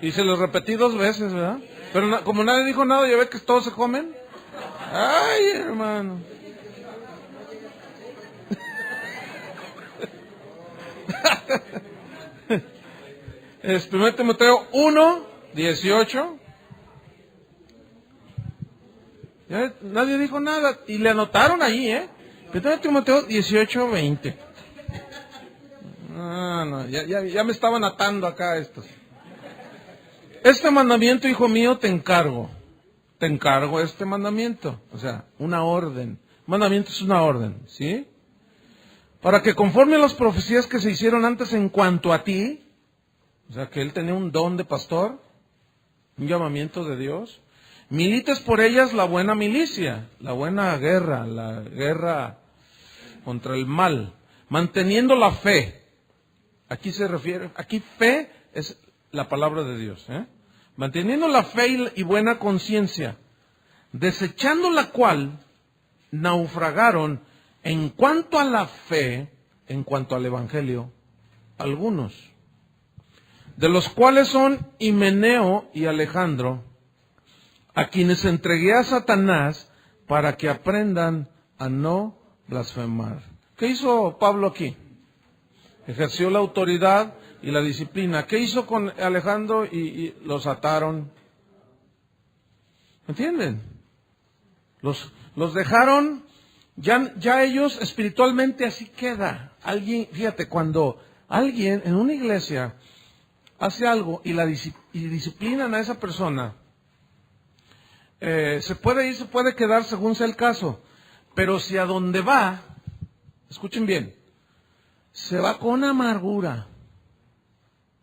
Y se los repetí 2 veces, ¿verdad? Pero como nadie dijo nada, ya ve que todos se comen. Ay, hermano. Es 1 Timoteo 1:18. Nadie dijo nada. Y le anotaron ahí, 1 Timoteo 18:20. No, ya me estaban atando acá estos. Este mandamiento, hijo mío, te encargo este mandamiento. O sea, una orden. Mandamiento es una orden, ¿sí? Para que conforme a las profecías que se hicieron antes en cuanto a ti, o sea, que él tenía un don de pastor, un llamamiento de Dios, milites por ellas la buena milicia, la buena guerra, la guerra contra el mal, manteniendo la fe. Aquí se refiere, aquí fe es la palabra de Dios, manteniendo la fe y buena conciencia, desechando la cual naufragaron en cuanto a la fe, en cuanto al evangelio, algunos, de los cuales son Himeneo y Alejandro, a quienes entregué a Satanás para que aprendan a no blasfemar. ¿Qué hizo Pablo aquí? Ejerció la autoridad y la disciplina. ¿Qué hizo con Alejandro? Y los ataron. ¿Entienden? Los dejaron, ya ellos espiritualmente así queda. Alguien, fíjate, cuando alguien en una iglesia hace algo y disciplinan a esa persona, se puede ir, se puede quedar según sea el caso. Pero si a donde va, escuchen bien, se va con amargura.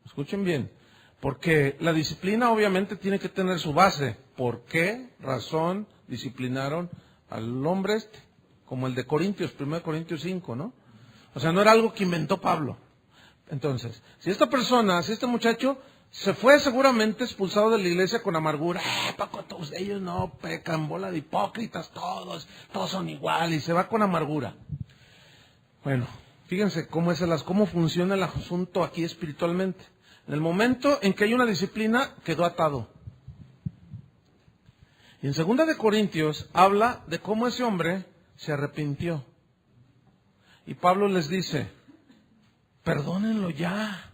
Escuchen bien, porque la disciplina obviamente tiene que tener su base. ¿Por qué razón disciplinaron al hombre este? Como el de Corintios, 1 Corintios 5, ¿no? O sea, no era algo que inventó Pablo. Entonces, si este muchacho se fue seguramente expulsado de la iglesia con amargura, Paco, todos ellos no pecan, bola de hipócritas, todos son iguales, y se va con amargura. Bueno, fíjense cómo funciona el asunto aquí espiritualmente. En el momento en que hay una disciplina, quedó atado. Y en 2 de Corintios habla de cómo ese hombre se arrepintió. Y Pablo les dice, perdónenlo ya,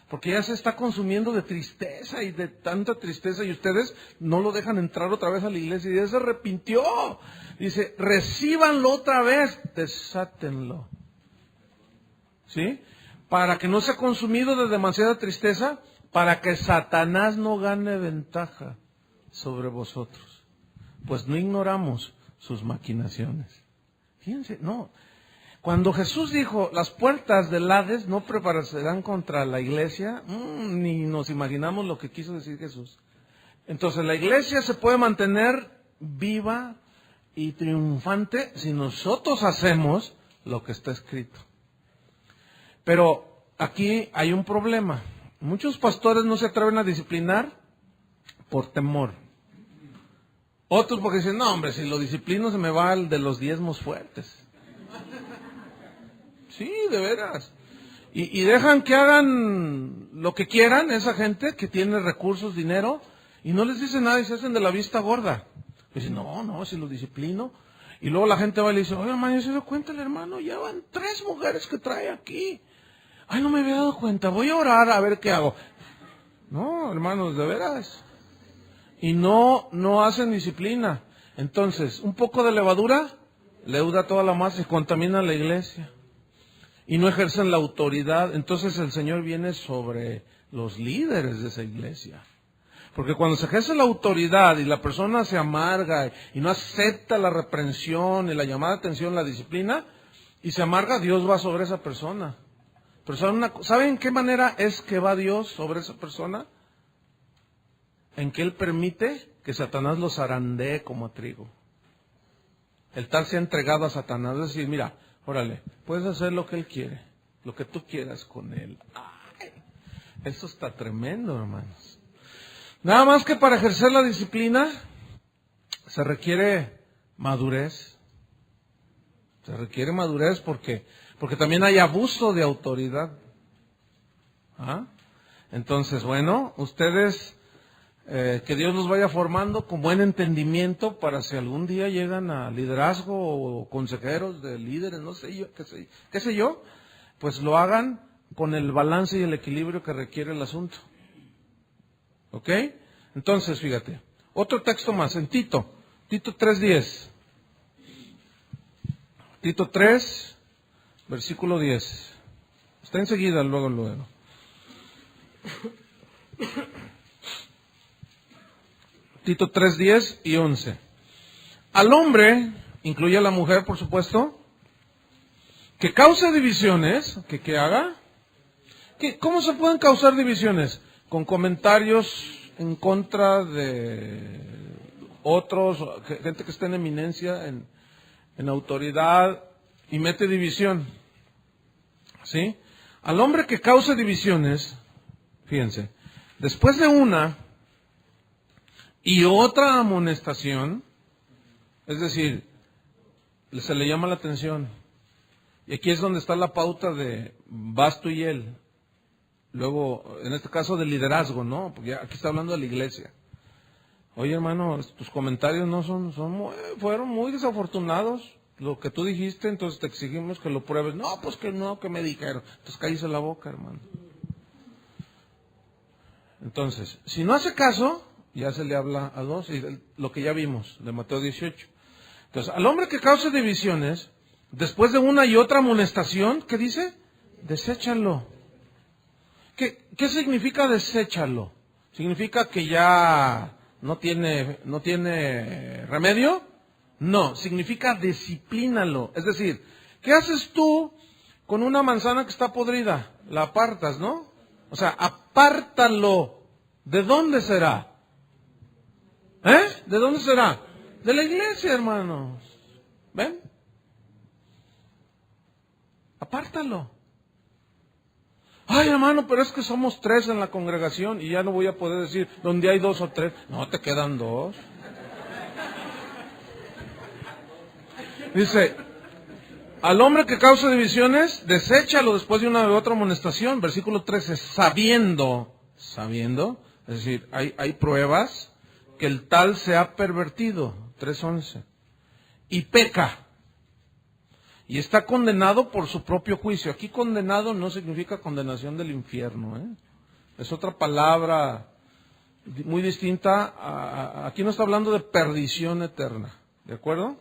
porque ya se está consumiendo de tristeza y de tanta tristeza, y ustedes no lo dejan entrar otra vez a la iglesia, y ya se arrepintió. Dice, recíbanlo otra vez, desátenlo. ¿Sí? Para que no sea consumido de demasiada tristeza, para que Satanás no gane ventaja sobre vosotros. Pues no ignoramos sus maquinaciones. Fíjense, no. Cuando Jesús dijo, las puertas del Hades no prevalecerán contra la iglesia, ni nos imaginamos lo que quiso decir Jesús. Entonces la iglesia se puede mantener viva y triunfante si nosotros hacemos lo que está escrito. Pero aquí hay un problema. Muchos pastores no se atreven a disciplinar por temor. Otros porque dicen, no hombre, si lo disciplino se me va el de los diezmos fuertes. Sí, de veras. Y dejan que hagan lo que quieran esa gente que tiene recursos, dinero, y no les dicen nada y se hacen de la vista gorda. Dicen, no, si lo disciplino. Y luego la gente va y le dice, oye hermano, ¿ya se dio cuenta el hermano? Ya van 3 mujeres que trae aquí. Ay, no me había dado cuenta, voy a orar a ver qué hago. No, hermanos, de veras. Y no hacen disciplina. Entonces, un poco de levadura leuda toda la masa y contamina la iglesia. Y no ejercen la autoridad. Entonces el Señor viene sobre los líderes de esa iglesia. Porque cuando se ejerce la autoridad y la persona se amarga y no acepta la reprensión y la llamada de atención, la disciplina, y se amarga, Dios va sobre esa persona. Pero ¿saben en qué manera es que va Dios sobre esa persona? En que Él permite que Satanás los zarandee como a trigo. El tal se ha entregado a Satanás, es decir, mira, órale, puedes hacer lo que Él quiere, lo que tú quieras con Él. Ay, eso está tremendo, hermanos. Nada más que para ejercer la disciplina se requiere madurez. Se requiere madurez porque también hay abuso de autoridad. ¿Ah? Entonces, bueno, ustedes, que Dios los vaya formando con buen entendimiento para si algún día llegan a liderazgo o consejeros de líderes, no sé yo, qué sé yo, pues lo hagan con el balance y el equilibrio que requiere el asunto. ¿Ok? Entonces, fíjate, otro texto más, en Tito 3:10. Tito 3, versículo 10. Está enseguida, luego. Tito 3, 10 y 11. Al hombre, incluye a la mujer, por supuesto, que cause divisiones, que haga. ¿Cómo se pueden causar divisiones? Con comentarios en contra de otros, gente que está en eminencia, en autoridad, y mete división. ¿Sí? Al hombre que cause divisiones, fíjense, después de una y otra amonestación, es decir, se le llama la atención. Y aquí es donde está la pauta de vas tú y él. Luego, en este caso de liderazgo, ¿no? Porque aquí está hablando de la iglesia. Oye, hermano, tus comentarios no fueron muy desafortunados. Lo que tú dijiste, entonces te exigimos que lo pruebes. No, pues que no, que me dijeron. Entonces cállese la boca, hermano. Entonces, si no hace caso, ya se le habla a dos, y lo que ya vimos de Mateo 18. Entonces, al hombre que cause divisiones, después de una y otra amonestación, ¿qué dice? Deséchalo. ¿Qué significa deséchalo? ¿Significa que ya no tiene remedio? No, significa disciplínalo. Es decir, ¿qué haces tú con una manzana que está podrida? La apartas, ¿no? O sea, apártalo. ¿De dónde será? ¿De dónde será? De la iglesia, hermanos. ¿Ven? Apártalo. Ay, hermano, pero es que somos 3 en la congregación y ya no voy a poder decir donde hay 2 o 3. No, te quedan 2. Dice, al hombre que causa divisiones, deséchalo después de una u otra amonestación. Versículo 13, sabiendo, es decir, hay pruebas que el tal se ha pervertido. 3:11. Y peca. Y está condenado por su propio juicio. Aquí condenado no significa condenación del infierno. Es otra palabra muy distinta. Aquí no está hablando de perdición eterna. ¿De acuerdo?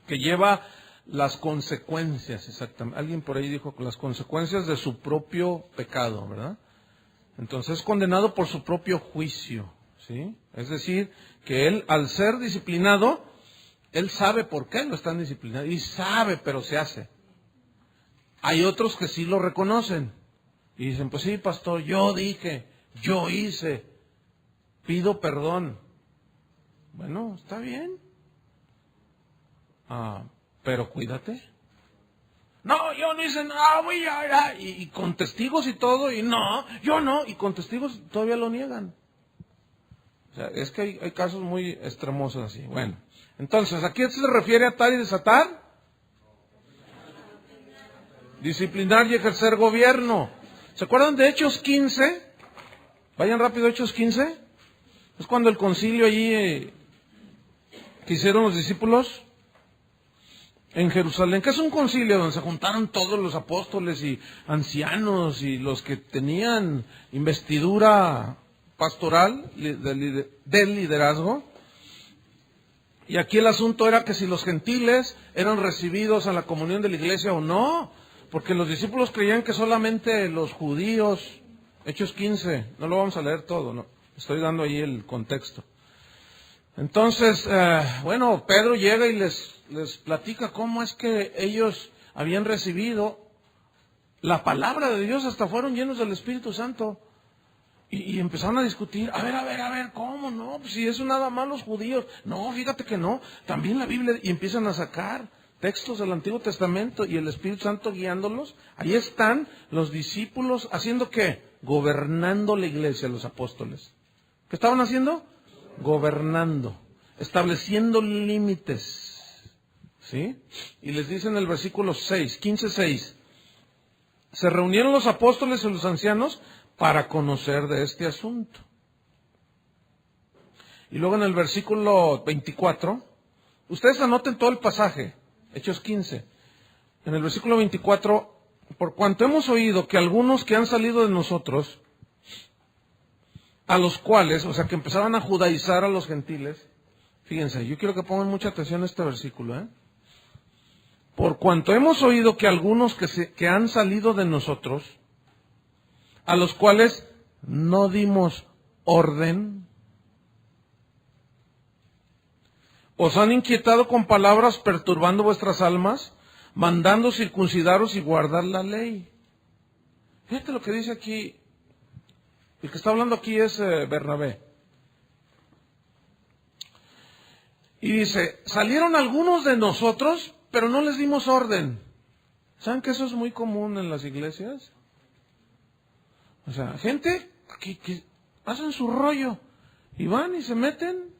Que lleva las consecuencias, exactamente. Alguien por ahí dijo las consecuencias de su propio pecado, ¿verdad? Entonces es condenado por su propio juicio, ¿sí? Es decir, que él, al ser disciplinado, él sabe por qué lo están disciplinando y sabe, pero se hace. Hay otros que sí lo reconocen y dicen, pues sí, pastor, yo dije, yo hice, pido perdón. Bueno, está bien. Pero cuídate. No, yo no hice nada, y con testigos y todo, y no, yo no, y con testigos todavía lo niegan. O sea, es que hay casos muy extremosos así. Bueno, entonces, ¿a qué se refiere atar y desatar? Disciplinar y ejercer gobierno. ¿Se acuerdan de Hechos 15? Vayan rápido, Hechos 15. Es cuando el concilio allí que hicieron los discípulos en Jerusalén, que es un concilio donde se juntaron todos los apóstoles y ancianos y los que tenían investidura pastoral del liderazgo. Y aquí el asunto era que si los gentiles eran recibidos a la comunión de la iglesia o no, porque los discípulos creían que solamente los judíos. Hechos 15, no lo vamos a leer todo, no, estoy dando ahí el contexto. Entonces, bueno, Pedro llega y les platica cómo es que ellos habían recibido la palabra de Dios, hasta fueron llenos del Espíritu Santo. Y empezaron a discutir, a ver, ¿cómo no? Pues si eso nada más los judíos. No, fíjate que no, también la Biblia, y empiezan a sacar textos del Antiguo Testamento y el Espíritu Santo guiándolos. Ahí están los discípulos, ¿haciendo qué? Gobernando la iglesia, los apóstoles. ¿Qué estaban haciendo? Gobernando, estableciendo límites, ¿sí? Y les dice en el versículo 6, 15:6, se reunieron los apóstoles y los ancianos para conocer de este asunto. Y luego en el versículo 24, ustedes anoten todo el pasaje, Hechos 15, en el versículo 24, por cuanto hemos oído que algunos que han salido de nosotros, a los cuales, o sea, que empezaban a judaizar a los gentiles. Fíjense, yo quiero que pongan mucha atención a este versículo. Por cuanto hemos oído que algunos que han salido de nosotros, a los cuales no dimos orden, os han inquietado con palabras perturbando vuestras almas, mandando circuncidaros y guardar la ley. Fíjate lo que dice aquí. El que está hablando aquí es Bernabé. Y dice, salieron algunos de nosotros, pero no les dimos orden. ¿Saben que eso es muy común en las iglesias? O sea, gente que hacen su rollo y van y se meten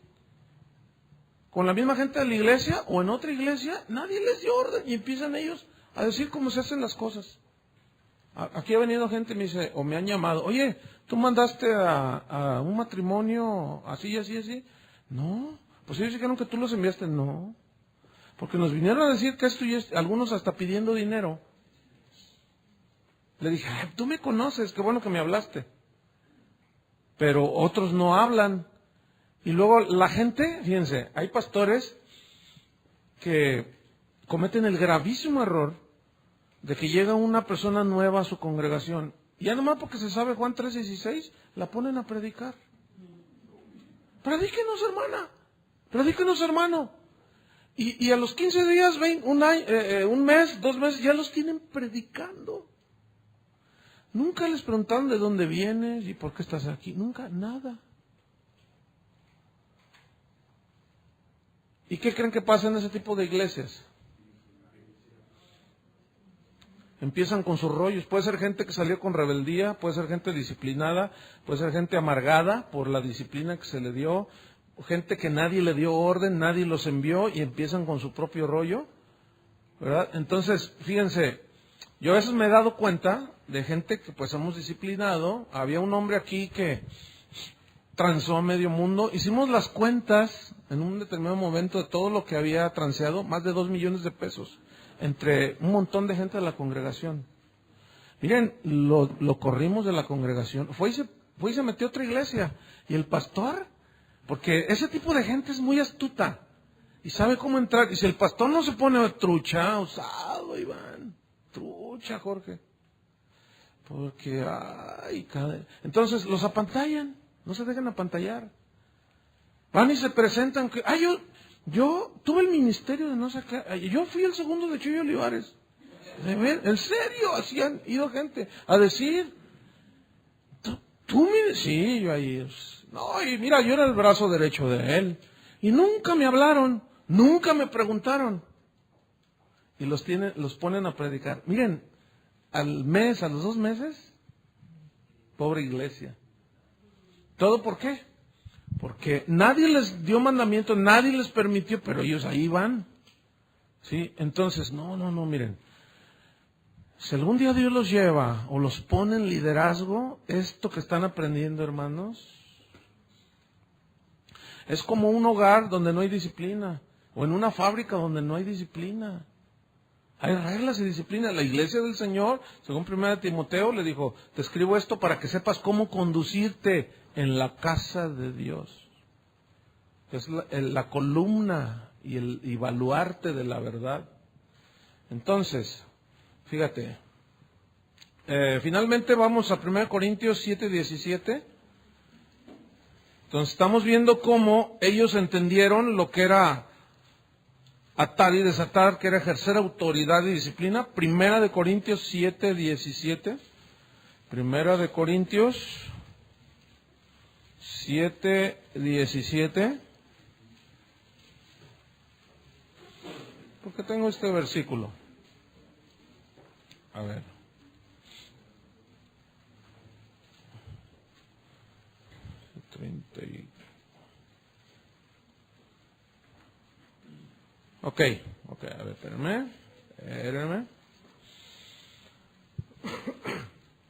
con la misma gente de la iglesia o en otra iglesia, nadie les dio orden y empiezan ellos a decir cómo se hacen las cosas. Aquí ha venido gente y me dice, o me han llamado, oye, ¿tú mandaste a un matrimonio así, así, así? No, pues ellos dijeron que tú los enviaste. No, porque nos vinieron a decir que esto y esto, algunos hasta pidiendo dinero. Le dije, tú me conoces, qué bueno que me hablaste. Pero otros no hablan. Y luego la gente, fíjense, hay pastores que cometen el gravísimo error de que llega una persona nueva a su congregación y ya nomás porque se sabe Juan 3:16, la ponen a predicar. Predíquenos, hermana, predíquenos, hermano. Y a los 15 días, un mes, 2 meses, ya los tienen predicando. Nunca les preguntaron de dónde vienes y por qué estás aquí. Nunca, nada. ¿Y qué creen que pasa en ese tipo de iglesias? Empiezan con sus rollos. Puede ser gente que salió con rebeldía, puede ser gente disciplinada, puede ser gente amargada por la disciplina que se le dio, gente que nadie le dio orden, nadie los envió y empiezan con su propio rollo, ¿verdad? Entonces, fíjense, yo a veces me he dado cuenta de gente que pues hemos disciplinado. Había un hombre aquí que transó a medio mundo. Hicimos las cuentas en un determinado momento de todo lo que había transeado, más de 2 millones de pesos, entre un montón de gente de la congregación. Miren, lo corrimos de la congregación. Fue y se metió a otra iglesia. Y el pastor, porque ese tipo de gente es muy astuta y sabe cómo entrar. Y si el pastor no se pone trucha, osado, Iván, trucha, Jorge, porque, entonces los apantallan, no se dejan apantallar. Van y se presentan, yo tuve el ministerio de no sé qué, yo fui el segundo de Chuy Olivares. De ver, en serio, así han ido gente a decir, sí, yo ahí, no, y mira, yo era el brazo derecho de él, y nunca me hablaron, nunca me preguntaron, y los ponen a predicar. Miren, al mes, a los 2 meses, pobre iglesia. ¿Todo por qué? Porque nadie les dio mandamiento, nadie les permitió, pero ellos ahí van. ¿Sí? Entonces, no, miren. Si algún día Dios los lleva o los pone en liderazgo, esto que están aprendiendo, hermanos, es como un hogar donde no hay disciplina, o en una fábrica donde no hay disciplina. Hay reglas y disciplina. La iglesia del Señor, según 1 Timoteo, le dijo, te escribo esto para que sepas cómo conducirte en la casa de Dios. Es la columna y baluarte de la verdad. Entonces, fíjate, finalmente vamos a 1 Corintios 7:17. Entonces estamos viendo cómo ellos entendieron lo que era atar y desatar, que era ejercer autoridad y disciplina. 1 Corintios 7:17. 1 Corintios 7:17. ¿Por qué tengo este versículo? A ver. Ok, a ver, espérame.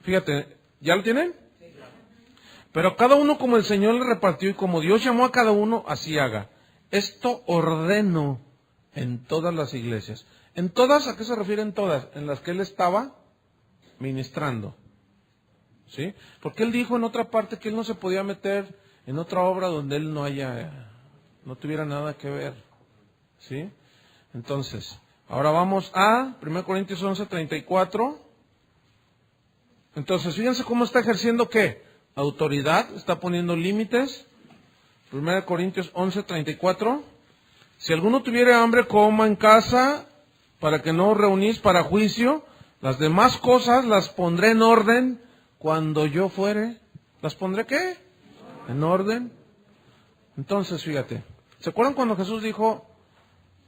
Fíjate, ¿ya lo tienen? Pero cada uno como el Señor le repartió y como Dios llamó a cada uno, así haga. Esto ordeno en todas las iglesias. ¿En todas? ¿A qué se refieren todas? En las que él estaba ministrando. ¿Sí? Porque él dijo en otra parte que él no se podía meter en otra obra donde él no tuviera nada que ver. ¿Sí? Entonces, ahora vamos a 1 Corintios 11:34. Entonces, fíjense cómo está ejerciendo ¿qué? Autoridad, está poniendo límites. 1 Corintios 11:34. Si alguno tuviera hambre, coma en casa, para que no os reunís para juicio. Las demás cosas las pondré en orden cuando yo fuere. ¿Las pondré qué? En orden. Entonces, fíjate. ¿Se acuerdan cuando Jesús dijo,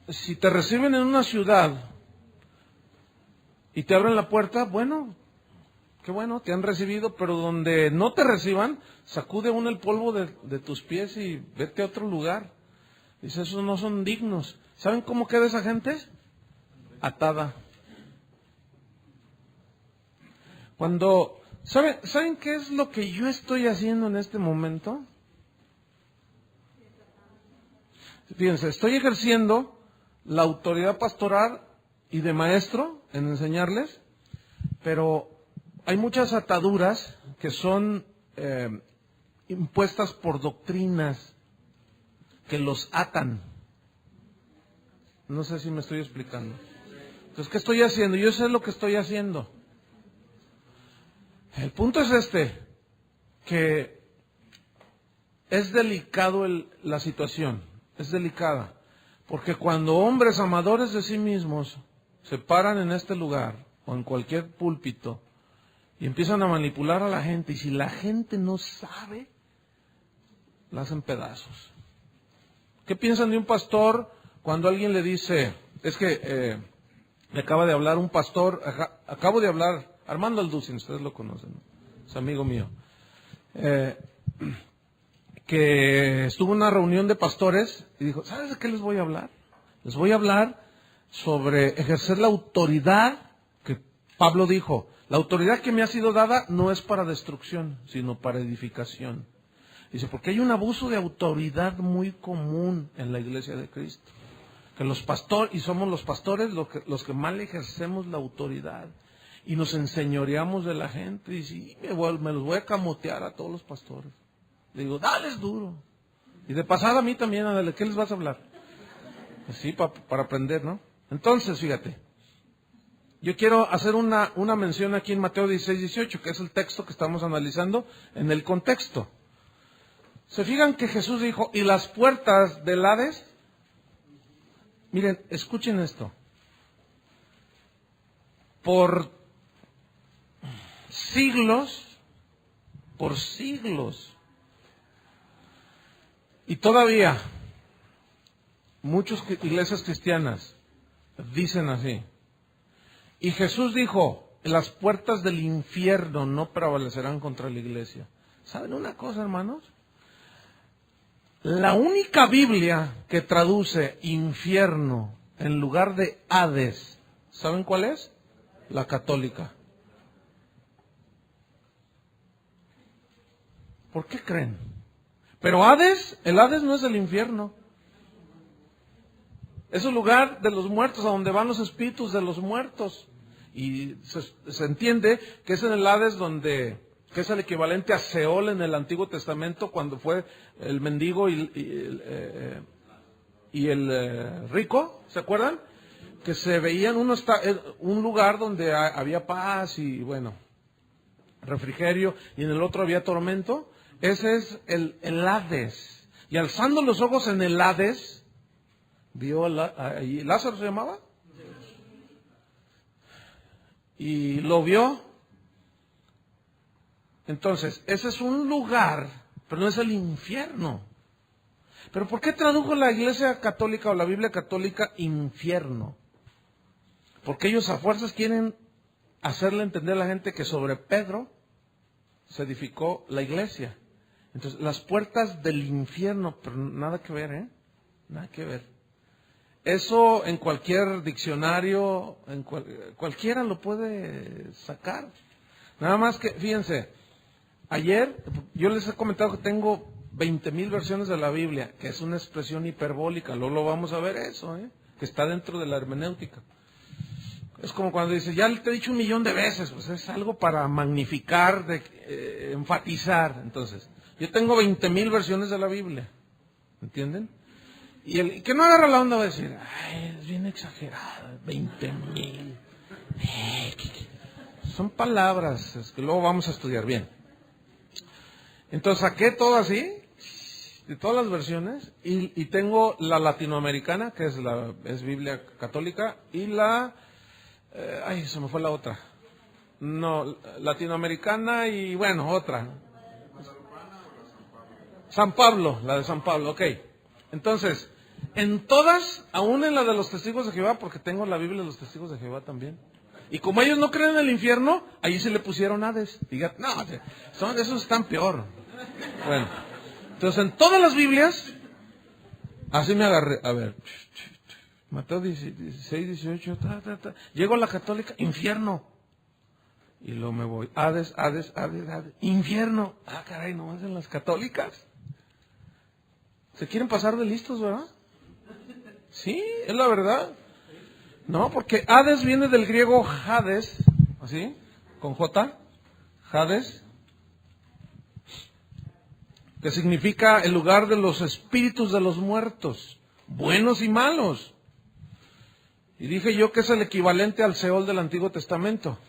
si te reciben en una ciudad y te abren la puerta, bueno, qué bueno, te han recibido, pero donde no te reciban, sacude aún el polvo de tus pies y vete a otro lugar? Dice, esos no son dignos. ¿Saben cómo queda esa gente? Atada. ¿Saben qué es lo que yo estoy haciendo en este momento? Fíjense, estoy ejerciendo la autoridad pastoral y de maestro en enseñarles, pero hay muchas ataduras que son impuestas por doctrinas que los atan. No sé si me estoy explicando. Entonces, ¿qué estoy haciendo? Yo sé lo que estoy haciendo. El punto es que es delicado la situación, es delicada, Porque cuando hombres amadores de sí mismos se paran en este lugar o en cualquier púlpito y empiezan a manipular a la gente, y si la gente no sabe, la hacen pedazos. ¿Qué piensan de un pastor cuando alguien le dice, es que me acaba de hablar un pastor, acabo de hablar, Armando Alducin, ustedes lo conocen, ¿no? Es amigo mío, que estuvo en una reunión de pastores y dijo, ¿sabes de qué les voy a hablar? Les voy a hablar sobre ejercer la autoridad que Pablo dijo, la autoridad que me ha sido dada no es para destrucción, sino para edificación. Dice, porque hay un abuso de autoridad muy común en la iglesia de Cristo. Que los pastores, y somos los pastores los que mal ejercemos la autoridad. Y nos enseñoreamos de la gente. Y sí, me los voy a camotear a todos los pastores. Le digo, dales duro. Y de pasada a mí también, dale, ¿qué les vas a hablar? Pues sí, para aprender, ¿no? Entonces, fíjate. Yo quiero hacer una mención aquí en Mateo 16:18, que es el texto que estamos analizando en el contexto. ¿Se fijan que Jesús dijo, y las puertas del Hades? Miren, escuchen esto. Por siglos, y todavía muchas iglesias cristianas dicen así. Y Jesús dijo, las puertas del infierno no prevalecerán contra la iglesia. ¿Saben una cosa, hermanos? La única Biblia que traduce infierno en lugar de Hades, ¿saben cuál es? La católica. ¿Por qué creen? Pero Hades, el Hades no es el infierno. Es el lugar de los muertos, a donde van los espíritus de los muertos. Y se entiende que es en el Hades que es el equivalente a Seol en el Antiguo Testamento, cuando fue el mendigo y el rico, ¿se acuerdan? Que se veían, un lugar donde había paz y, bueno, refrigerio, y en el otro había tormento. Ese es el Hades. Y alzando los ojos en el Hades, vio ahí, ¿Lázaro se llamaba? Y lo vio. Entonces, ese es un lugar, pero no es el infierno. ¿Pero por qué tradujo la Iglesia Católica o la Biblia Católica infierno? Porque ellos a fuerzas quieren hacerle entender a la gente que sobre Pedro se edificó la iglesia. Entonces, las puertas del infierno, pero nada que ver, ¿eh? Nada que ver. Eso en cualquier diccionario, cualquiera lo puede sacar. Nada más que, fíjense, ayer yo les he comentado que tengo 20,000 versiones de la Biblia, que es una expresión hiperbólica, luego lo vamos a ver eso, que está dentro de la hermenéutica. Es como cuando dice, ya te he dicho 1,000,000 de veces, pues es algo para magnificar, enfatizar. Entonces, yo tengo 20,000 versiones de la Biblia, ¿entienden? Y el que no agarra la onda va a decir, ay, es bien exagerado, 20,000. Son palabras, es que luego vamos a estudiar bien. Entonces saqué todo así, de todas las versiones, y tengo la latinoamericana, que es Biblia católica, y se me fue la otra. No, latinoamericana y bueno, otra. San Pablo, la de San Pablo, ok. Entonces, en todas, aún en la de los testigos de Jehová, porque tengo la Biblia de los testigos de Jehová también. Y como ellos no creen en el infierno, ahí se le pusieron Hades. Diga, no, esos están peor. Bueno, entonces en todas las Biblias, así me agarré. A ver, Mateo 16, 18, llego a la católica, infierno. Y luego me voy, Hades, infierno. Ah, caray, nomás en las católicas. Se quieren pasar de listos, ¿verdad? Sí, es la verdad. No, porque Hades viene del griego Hades, así, con J, Hades, que significa el lugar de los espíritus de los muertos, buenos y malos. Y dije yo que es el equivalente al Seol del Antiguo Testamento.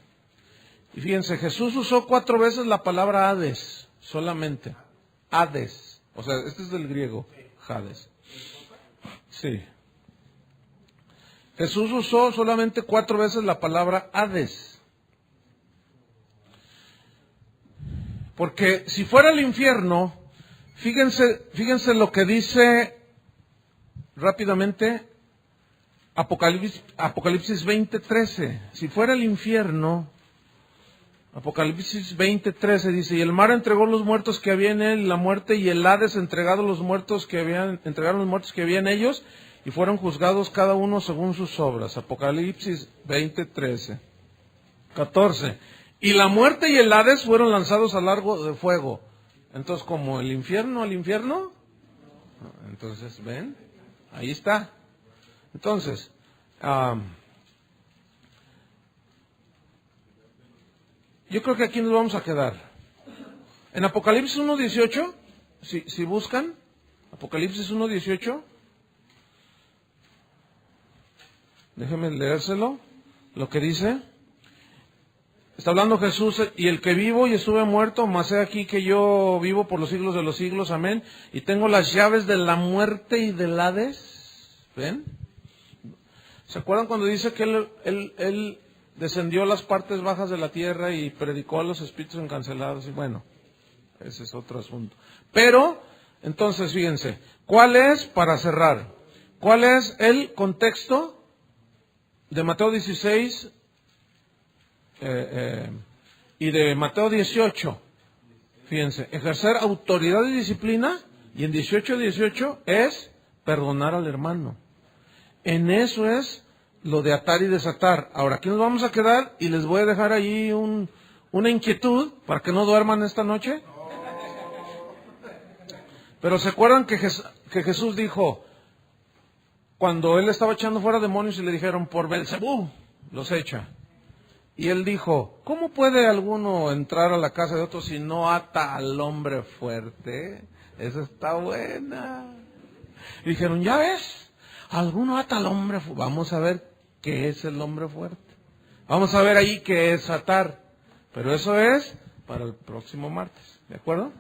Y fíjense, Jesús usó 4 veces la palabra Hades, solamente. Hades, o sea, este es del griego, Hades. Sí. Jesús usó solamente 4 veces la palabra Hades. Porque si fuera el infierno, fíjense lo que dice rápidamente Apocalipsis 20:13. Si fuera el infierno, Apocalipsis 20:13 dice: y el mar entregó los muertos que había en él, la muerte y el Hades entregaron los muertos que había en ellos, y fueron juzgados cada uno según sus obras. Apocalipsis 20:13. 14. Y la muerte y el Hades fueron lanzados al lago de fuego. Entonces, ¿como el infierno al infierno? Entonces, ¿ven? Ahí está. Entonces, yo creo que aquí nos vamos a quedar. En Apocalipsis 1:18, si buscan, Apocalipsis 1:18, déjenme leérselo, lo que dice. Está hablando Jesús: y el que vivo y estuve muerto, mas he aquí que yo vivo por los siglos de los siglos, amén. Y tengo las llaves de la muerte y del Hades. ¿Ven? ¿Se acuerdan cuando dice que él descendió a las partes bajas de la tierra y predicó a los espíritus encarcelados? Y bueno, ese es otro asunto. Pero, entonces, fíjense, para cerrar, ¿cuál es el contexto de Mateo 16 y de Mateo 18? Fíjense, ejercer autoridad y disciplina, y en 18:18 es perdonar al hermano. En eso es lo de atar y desatar. Ahora, aquí nos vamos a quedar y les voy a dejar ahí una inquietud para que no duerman esta noche. Pero ¿se acuerdan que Jesús dijo, cuando él estaba echando fuera demonios y le dijeron, por Belzebú los echa? Y él dijo, ¿cómo puede alguno entrar a la casa de otro si no ata al hombre fuerte? Esa está buena. Y dijeron, ¿ya ves? Alguno ata al hombre fuerte. Vamos a ver qué es el hombre fuerte. Vamos a ver ahí qué es atar. Pero eso es para el próximo martes. ¿De acuerdo?